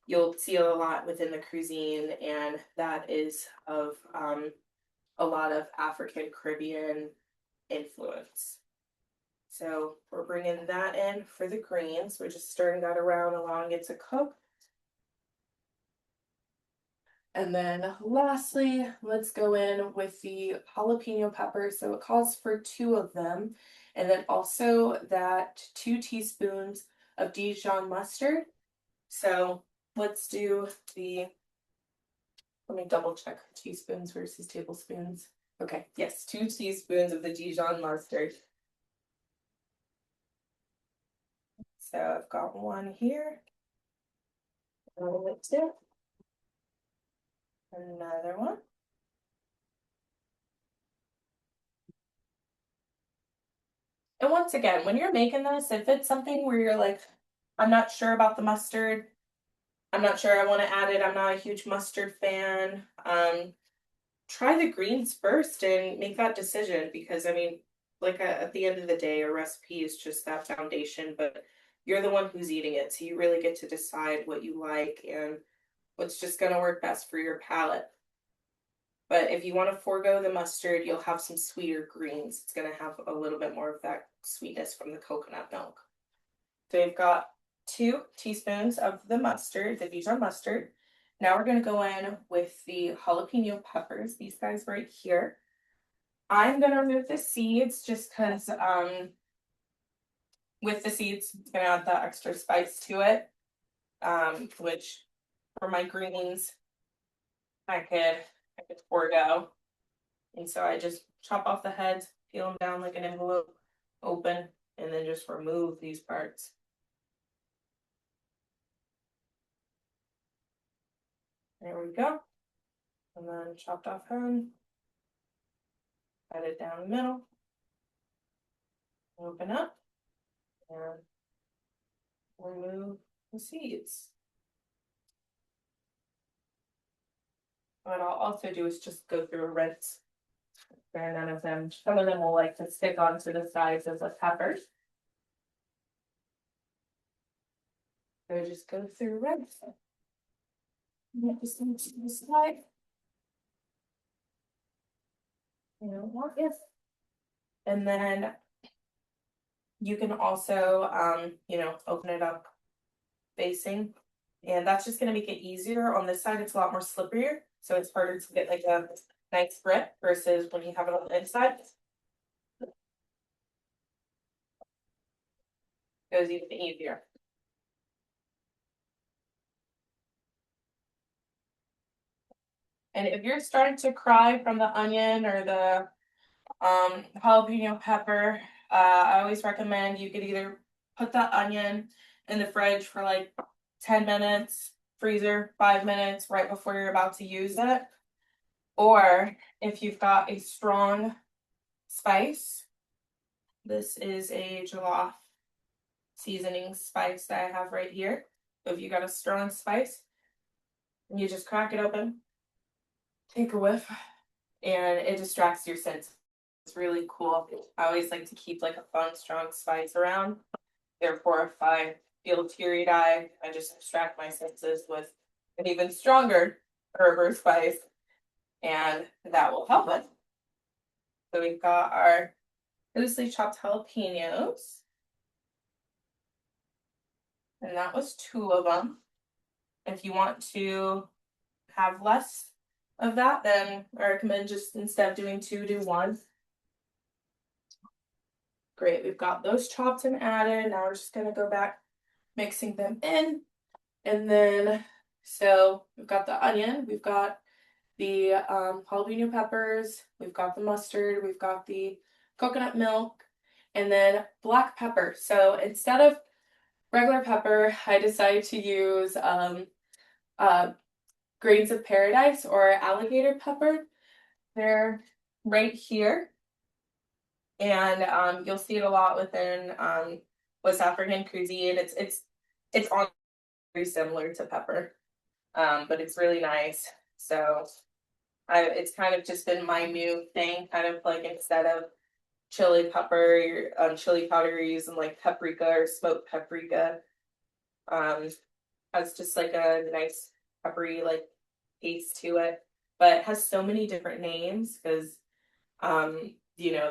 you'll see a lot within the cuisine, and that is of a lot of African Caribbean influence. So we're bringing that in for the greens. We're just stirring that around, allowing it to cook. And then lastly, let's go in with the jalapeno peppers. So it calls for 2 of them. And then also that 2 teaspoons of Dijon mustard. So let's do let me double check teaspoons versus tablespoons. Okay, yes, 2 teaspoons of the Dijon mustard. So I've got 1 here. Another one. And once again, when you're making this, if it's something where you're like, I'm not sure about the mustard, I'm not sure I want to add it, I'm not a huge mustard fan, try the greens first and make that decision, because I mean, like at the end of the day, a recipe is just that foundation, but you're the one who's eating it, so you really get to decide what you like and what's just going to work best for your palate. But if you want to forego the mustard, you'll have some sweeter greens. It's going to have a little bit more of that sweetness from the coconut milk. So we've got 2 teaspoons of the mustard, the Dijon mustard. Now we're going to go in with the jalapeno peppers, these guys right here. I'm going to remove the seeds just because with the seeds, it's going to add that extra spice to it, which for my greens, I could forego. And so I just chop off the heads, peel them down like an envelope, open, and then just remove these parts. There we go. And then chopped off head, cut it down the middle, open up, and remove the seeds. What I'll also do is just go through a rinse. There are none of them. Some of them will like to stick onto the sides of the peppers. So just go through rinse. Get this one to the side. You don't want it. And then you can also, open it up facing. And that's just gonna make it easier. On this side, it's a lot more slipperier, so it's harder to get like a nice grip versus when you have it on the inside. It goes even easier. And if you're starting to cry from the onion or the jalapeno pepper, I always recommend you could either put the onion in the fridge for like 10 minutes, freezer 5 minutes right before you're about to use it. Or if you've got a strong spice, this is a jollof seasoning spice that I have right here. If you got a strong spice, you just crack it open, take a whiff, and it distracts your senses. It's really cool. I always like to keep like a fun, strong spice around. Therefore, if I feel teary eyed, I just distract my senses with an even stronger herb or spice, and that will help us. So we've got our loosely chopped jalapenos, and that was 2 of them. If you want to have less of that, then I recommend just instead of doing 2, do 1. Great, we've got those chopped and added. Now we're just gonna go back mixing them in. And then, so we've got the onion, we've got the jalapeno peppers, we've got the mustard, we've got the coconut milk, and then black pepper. So instead of regular pepper, I decided to use uh, grains of paradise or alligator pepper. They're right here. And you'll see it a lot within West African cuisine. It's on very similar to pepper, but it's really nice. So it's kind of just been my new thing, kind of like instead of chili pepper, chili powder, you're using like paprika or smoked paprika. Has just like a nice peppery like taste to it, but it has so many different names because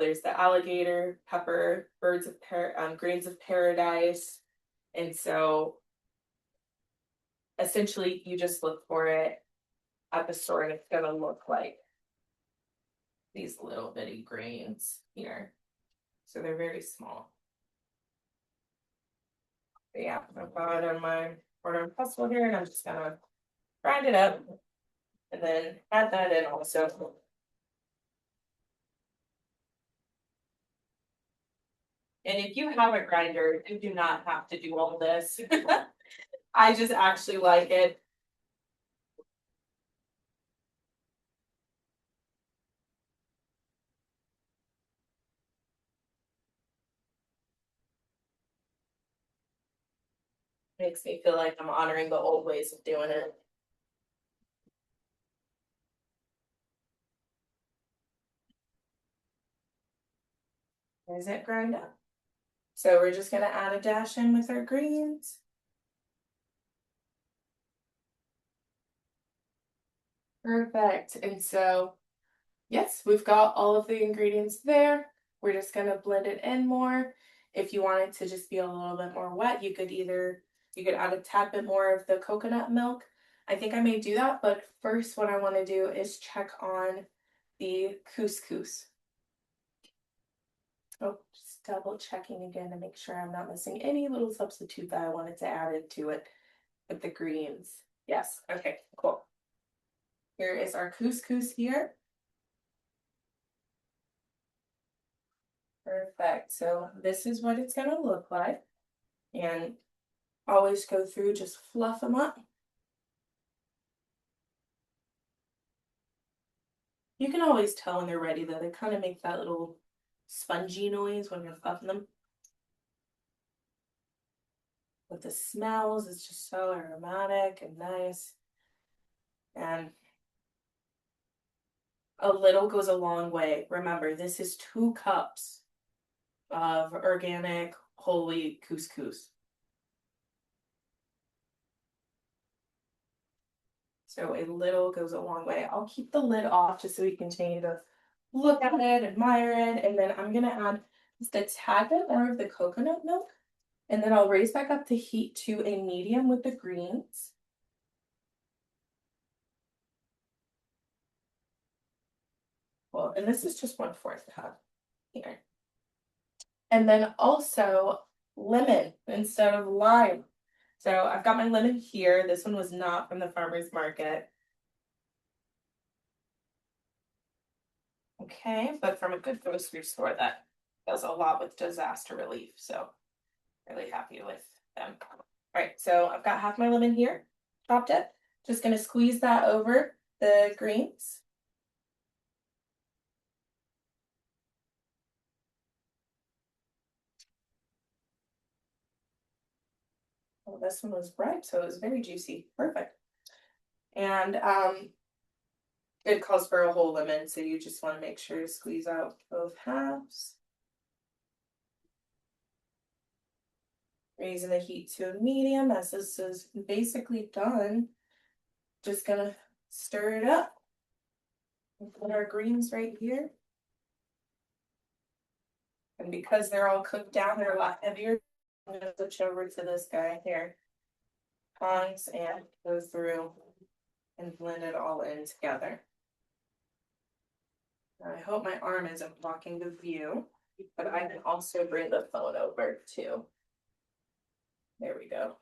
there's the alligator pepper, grains of paradise, and so essentially you just look for it at the store and it's gonna look like these little bitty grains here. So they're very small. But yeah, I've got on my order and pestle here and I'm just gonna grind it up and then add that in also. And if you have a grinder, you do not have to do all this. I just actually like it. Makes me feel like I'm honoring the old ways of doing it. Is it grind up? So we're just gonna add a dash in with our greens. Perfect. And so, yes, we've got all of the ingredients there. We're just gonna blend it in more. If you want it to just be a little bit more wet, you could add a tad bit more of the coconut milk. I think I may do that, but first what I want to do is check on the couscous. Oh, just double checking again to make sure I'm not missing any little substitute that I wanted to add into it with the greens. Yes, okay, cool. Here is our couscous here. Perfect. So this is what it's gonna look like. And always go through, just fluff them up. You can always tell when they're ready though. They kind of make that little spongy noise when you're fluffing them. With the smells, it's just so aromatic and nice. And a little goes a long way. Remember, this is 2 cups of organic whole wheat couscous. So a little goes a long way. I'll keep the lid off just so we continue to look at it, admire it, and then I'm gonna add just a tad bit more of the coconut milk And then I'll raise back up the heat to a medium with the greens. Well, and this is just 1/4 cup here. And then also lemon instead of lime. So I've got my lemon here. This one was not from the farmer's market. Okay, but from a good grocery store that does a lot with disaster relief. So really happy with them. All right, so I've got half my lemon here, chopped it. Just gonna squeeze that over the greens. Well, this one was ripe, so it was very juicy. Perfect. And it calls for a whole lemon, so you just want to make sure to squeeze out both halves. Raising the heat to a medium as this is basically done. Just gonna stir it up. Put our greens right here. And because they're all cooked down, they're a lot heavier. I'm gonna switch over to this guy here. Tongs and go through and blend it all in together. Now, I hope my arm isn't blocking the view, but I can also bring the phone over too. There we go.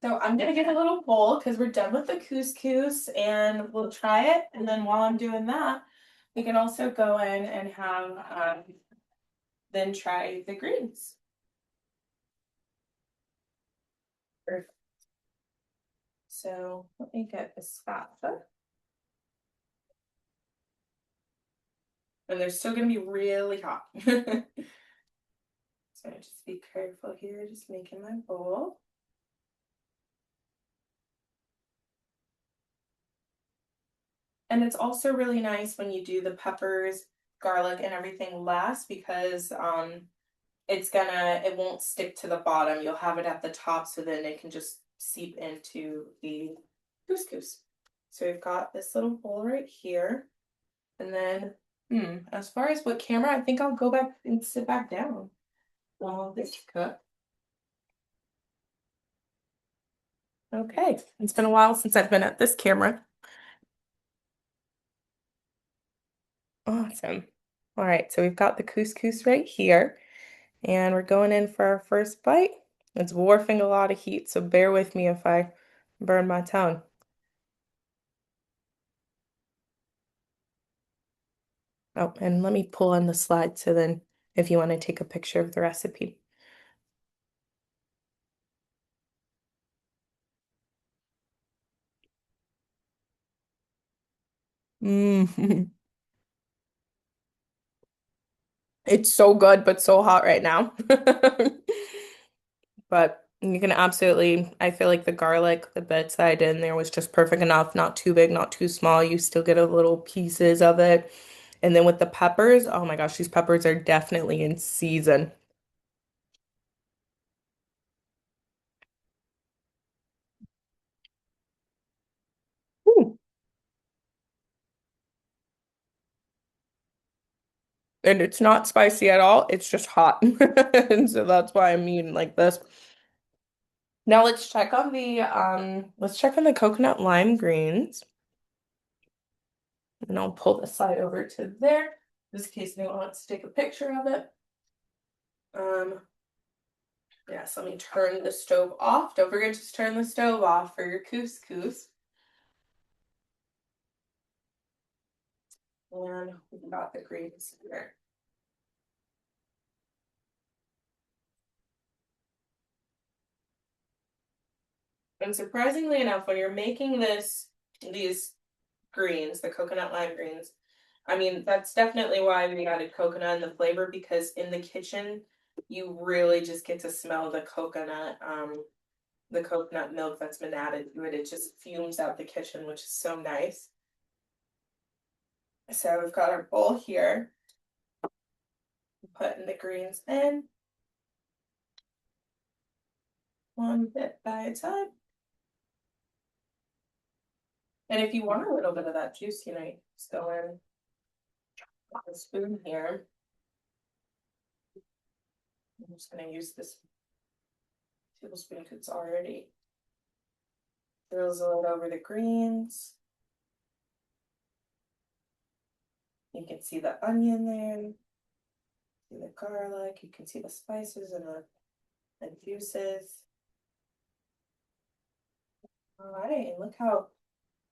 So I'm gonna get a little bowl because we're done with the couscous and we'll try it. And then while I'm doing that, we can also go in and have then try the greens. Perfect. So let me get a spatula. And they're still gonna be really hot. So just be careful here, just making my bowl. And it's also really nice when you do the peppers, garlic, and everything last because it won't stick to the bottom. You'll have it at the top so then it can just seep into the couscous. So we've got this little bowl right here. And then, as far as what camera, I think I'll go back and sit back down while this cook. Okay, it's been a while since I've been at this camera. Awesome. All right, so we've got the couscous right here, and we're going in for our first bite. It's warping a lot of heat, so bear with me if I burn my tongue. Oh, and let me pull on the slide so then if you want to take a picture of the recipe. Mm. It's so good, but so hot right now. But you can absolutely, I feel like the garlic, the bits that I did in there was just perfect enough. Not too big, not too small. You still get a little pieces of it. And then with the peppers, oh my gosh, these peppers are definitely in season. Ooh. And it's not spicy at all. It's just hot. And so that's why I'm eating like this. Now let's check on the coconut lime greens. And I'll pull the slide over to there, just in case anyone wants to take a picture of it. Yes, let me turn the stove off. Don't forget to turn the stove off for your couscous. And we've got the greens here. And surprisingly enough, when you're making these greens, the coconut lime greens, I mean, that's definitely why we added coconut in the flavor because in the kitchen, you really just get to smell the coconut milk that's been added to it. It just fumes out the kitchen, which is so nice. So we've got our bowl here. Putting the greens in one bit by a time. And if you want a little bit of that juice, you just go in with a spoon here. I'm just going to use this tablespoon because it's already drizzled over the greens. You can see the onion there, see the garlic, you can see the spices and the juices. All right, and look how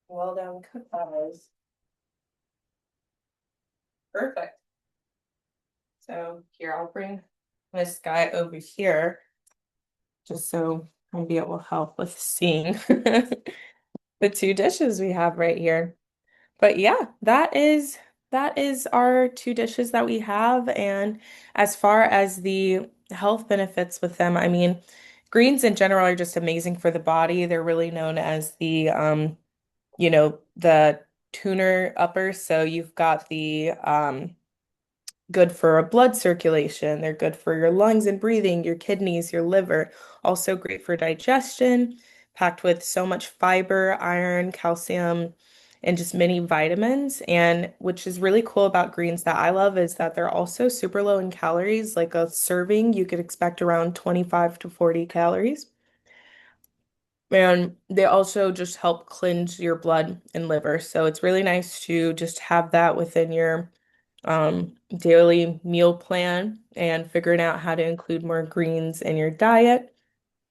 well done cooked that is. Perfect. So here, I'll bring this guy over here just so maybe it will help with seeing the two dishes we have right here. But yeah, that is our two dishes that we have. And as far as the health benefits with them, I mean, greens in general are just amazing for the body. They're really known as the tuner uppers. So you've got the good for blood circulation. They're good for your lungs and breathing, your kidneys, your liver. Also great for digestion, packed with so much fiber, iron, calcium, and just many vitamins. And which is really cool about greens that I love is that they're also super low in calories. Like a serving, you could expect around 25 to 40 calories. And they also just help cleanse your blood and liver. So it's really nice to just have that within your daily meal plan and figuring out how to include more greens in your diet.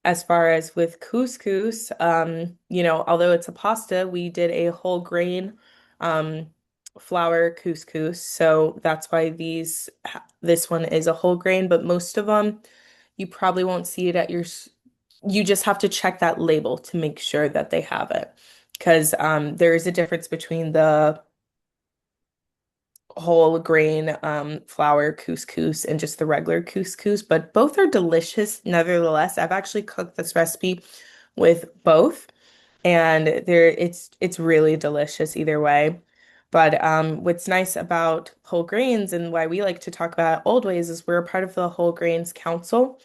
As far as with couscous, although it's a pasta, we did a whole grain um, flour couscous. So that's why this one is a whole grain, but most of them you probably won't see it at you just have to check that label to make sure that they have it. Because there is a difference between the whole grain flour couscous and just the regular couscous, but both are delicious nevertheless. I've actually cooked this recipe with both and it's really delicious either way. But what's nice about whole grains and why we like to talk about Oldways is we're a part of the Whole Grains Council.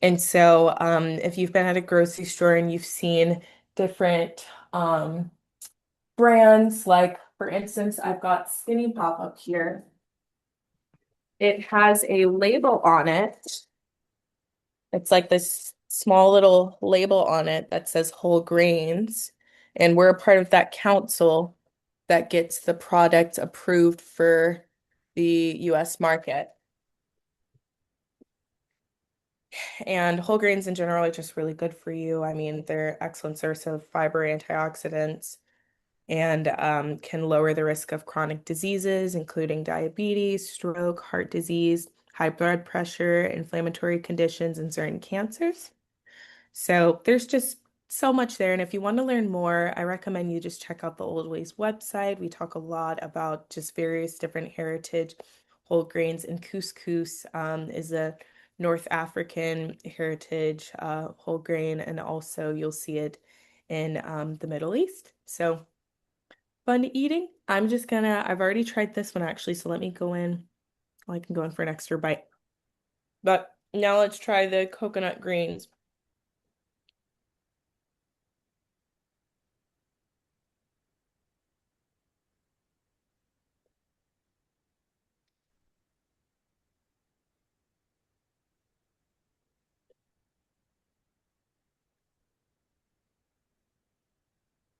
And so if you've been at a grocery store and you've seen different brands, like for instance, I've got Skinny Pop up here. It has a label on it. It's like this small little label on it that says whole grains. And we're a part of that council that gets the product approved for the US market. And whole grains in general are just really good for you. I mean, they're excellent source of fiber, antioxidants, and can lower the risk of chronic diseases, including diabetes, stroke, heart disease, high blood pressure, inflammatory conditions, and certain cancers. So there's just so much there. And if you want to learn more, I recommend you just check out the Old Ways website. We talk a lot about just various different heritage whole grains, and couscous is a North African heritage whole grain, and also you'll see it in the Middle East. So fun eating. I've already tried this one actually, so let me go in. I can go in for an extra bite. But now let's try the coconut greens.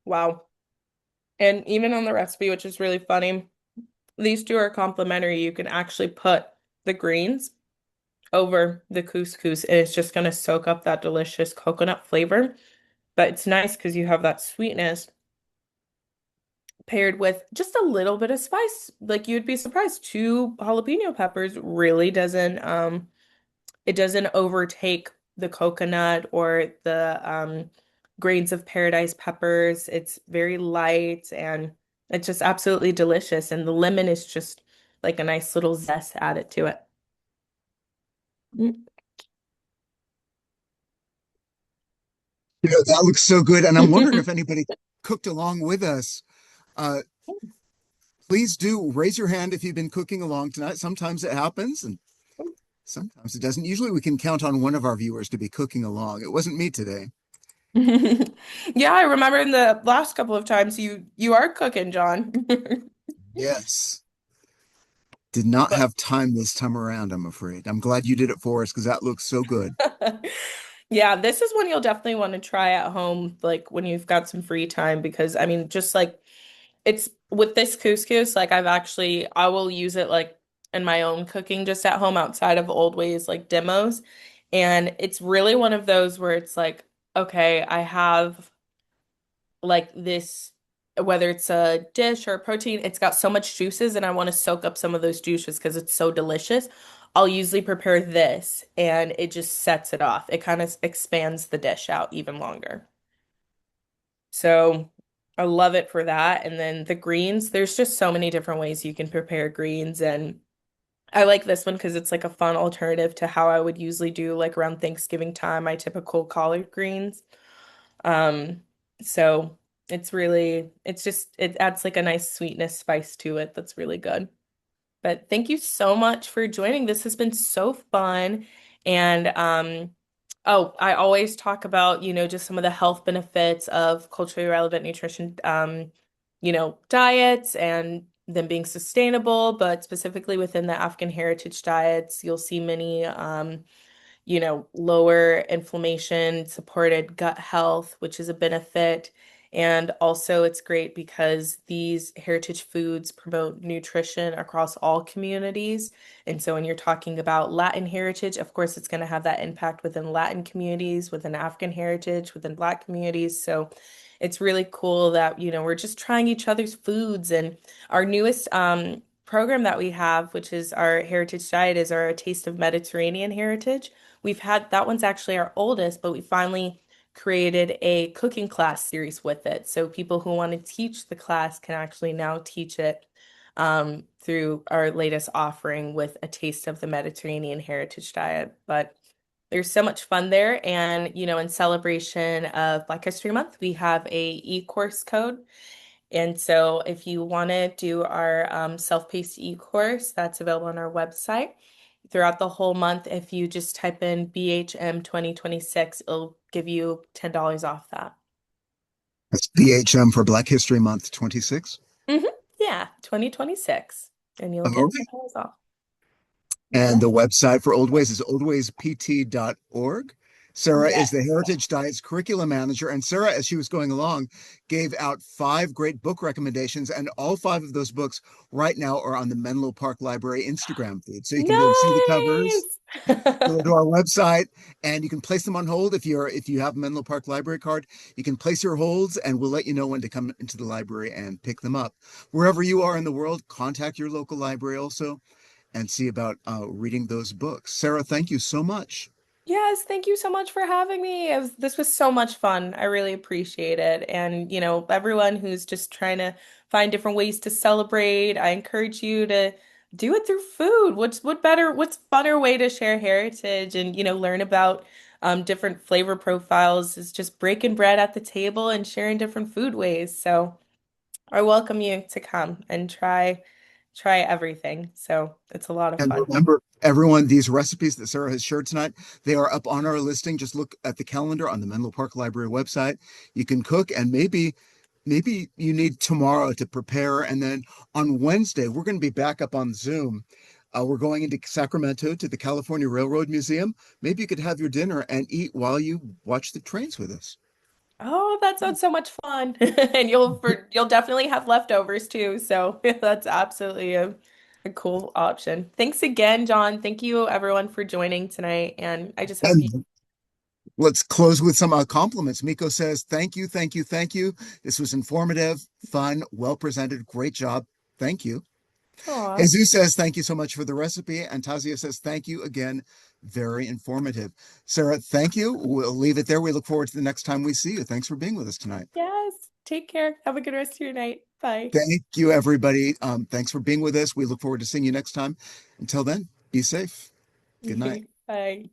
Wow. And even on the recipe, which is really funny, these two are complementary. You can actually put the greens over the couscous, and it's just going to soak up that delicious coconut flavor. But it's nice because you have that sweetness paired with just a little bit of spice. Like you'd be surprised, two jalapeno peppers really doesn't it doesn't overtake the coconut or the grains of paradise peppers. It's very light and it's just absolutely delicious. And the lemon is just like a nice little zest added to it. Mm. That looks so good. And I'm wondering if anybody cooked along with us. Uh, please do raise your hand if you've been cooking along tonight. Sometimes it happens. And Sometimes it doesn't. Usually we can count on one of our viewers to be cooking along. It wasn't me today. Yeah, I remember in the last couple of times you are cooking, John. Yes. Did not But have time this time around, I'm afraid. I'm glad you did it for us because that looks so good. yeah, this is one you'll definitely want to try at home, like when you've got some free time, because I mean, just like it's with this couscous, like I will use it like in my own cooking just at home outside of Old Ways like demos. And it's really one of those where it's like, okay, I have like this, whether it's a dish or a protein, it's got so much juices and I want to soak up some of those juices because it's so delicious. I'll usually prepare this and it just sets it off. It kind of expands the dish out even longer. So I love it for that. And then the greens, there's just so many different ways you can prepare greens. And I like this one because it's like a fun alternative to how I would usually do like around Thanksgiving time, my typical collard greens. Um, so it adds like a nice sweetness spice to it that's really good. But thank you so much for joining. This has been so fun. And oh, I always talk about, just some of the health benefits of culturally relevant nutrition, diets and them being sustainable, but specifically within the African heritage diets, you'll see many lower inflammation, supported gut health, which is a benefit. And also, it's great because these heritage foods promote nutrition across all communities. And so, when you're talking about Latin heritage, of course, it's going to have that impact within Latin communities, within African heritage, within Black communities. So, it's really cool that, we're just trying each other's foods. And our newest program that we have, which is our heritage diet, is our Taste of Mediterranean Heritage. We've had that one's actually our oldest, but we finally created a cooking class series with it. So people who want to teach the class can actually now teach it through our latest offering with a taste of the Mediterranean heritage diet. But there's so much fun there. And, in celebration of Black History Month, we have a e-course code. And so if you want to do our self-paced e-course, that's available on our website throughout the whole month. If you just type in BHM 2026, it'll give you $10 off that. That's BHM for Black History Month 26. hmm Yeah, 2026. And you'll All get right. $10 off. And Yeah. the website for Oldways is oldwayspt.org. Sarah is the Yes. Heritage Diets curriculum manager. And Sarah, as she was going along, gave out 5 great book recommendations. And all 5 of those books right now are on the Menlo Park Library Instagram feed. So you can go see the covers, Nice. go to our website, and you can place them on hold. If you have a Menlo Park Library card, you can place your holds and we'll let you know when to come into the library and pick them up. Wherever you are in the world, contact your local library also and see about reading those books. Sarah, thank you so much. Yes, thank you so much for having me. This was so much fun. I really appreciate it. And, everyone who's just trying to find different ways to celebrate, I encourage you to do it through food. What's funner way to share heritage and, learn about different flavor profiles is just breaking bread at the table and sharing different food ways. So I welcome you to come and try everything. So it's a lot of And fun. remember, everyone, these recipes that Sarah has shared tonight, they are up on our listing. Just look at the calendar on the Menlo Park Library website. You can cook and maybe you need tomorrow to prepare. And then on Wednesday, we're going to be back up on Zoom. We're going into Sacramento to the California Railroad Museum. Maybe you could have your dinner and eat while you watch the trains with us. Oh, that sounds so much fun. And you'll definitely have leftovers too. So that's absolutely a cool option. Thanks again, John. Thank you everyone for joining tonight. And I just hope you And let's close with some compliments. Miko says, thank you, thank you, thank you. This was informative, fun, well presented. Great job. Thank you. Aw. Jesus says, thank you so much for the recipe. And Tazia says, thank you again. Very informative. Sarah, thank you. We'll leave it there. We look forward to the next time we see you. Thanks for being with us tonight. Yes. Take care. Have a good rest of your night. Bye. Thank you, everybody. Thanks for being with us. We look forward to seeing you next time. Until then, be safe. Good night. Bye.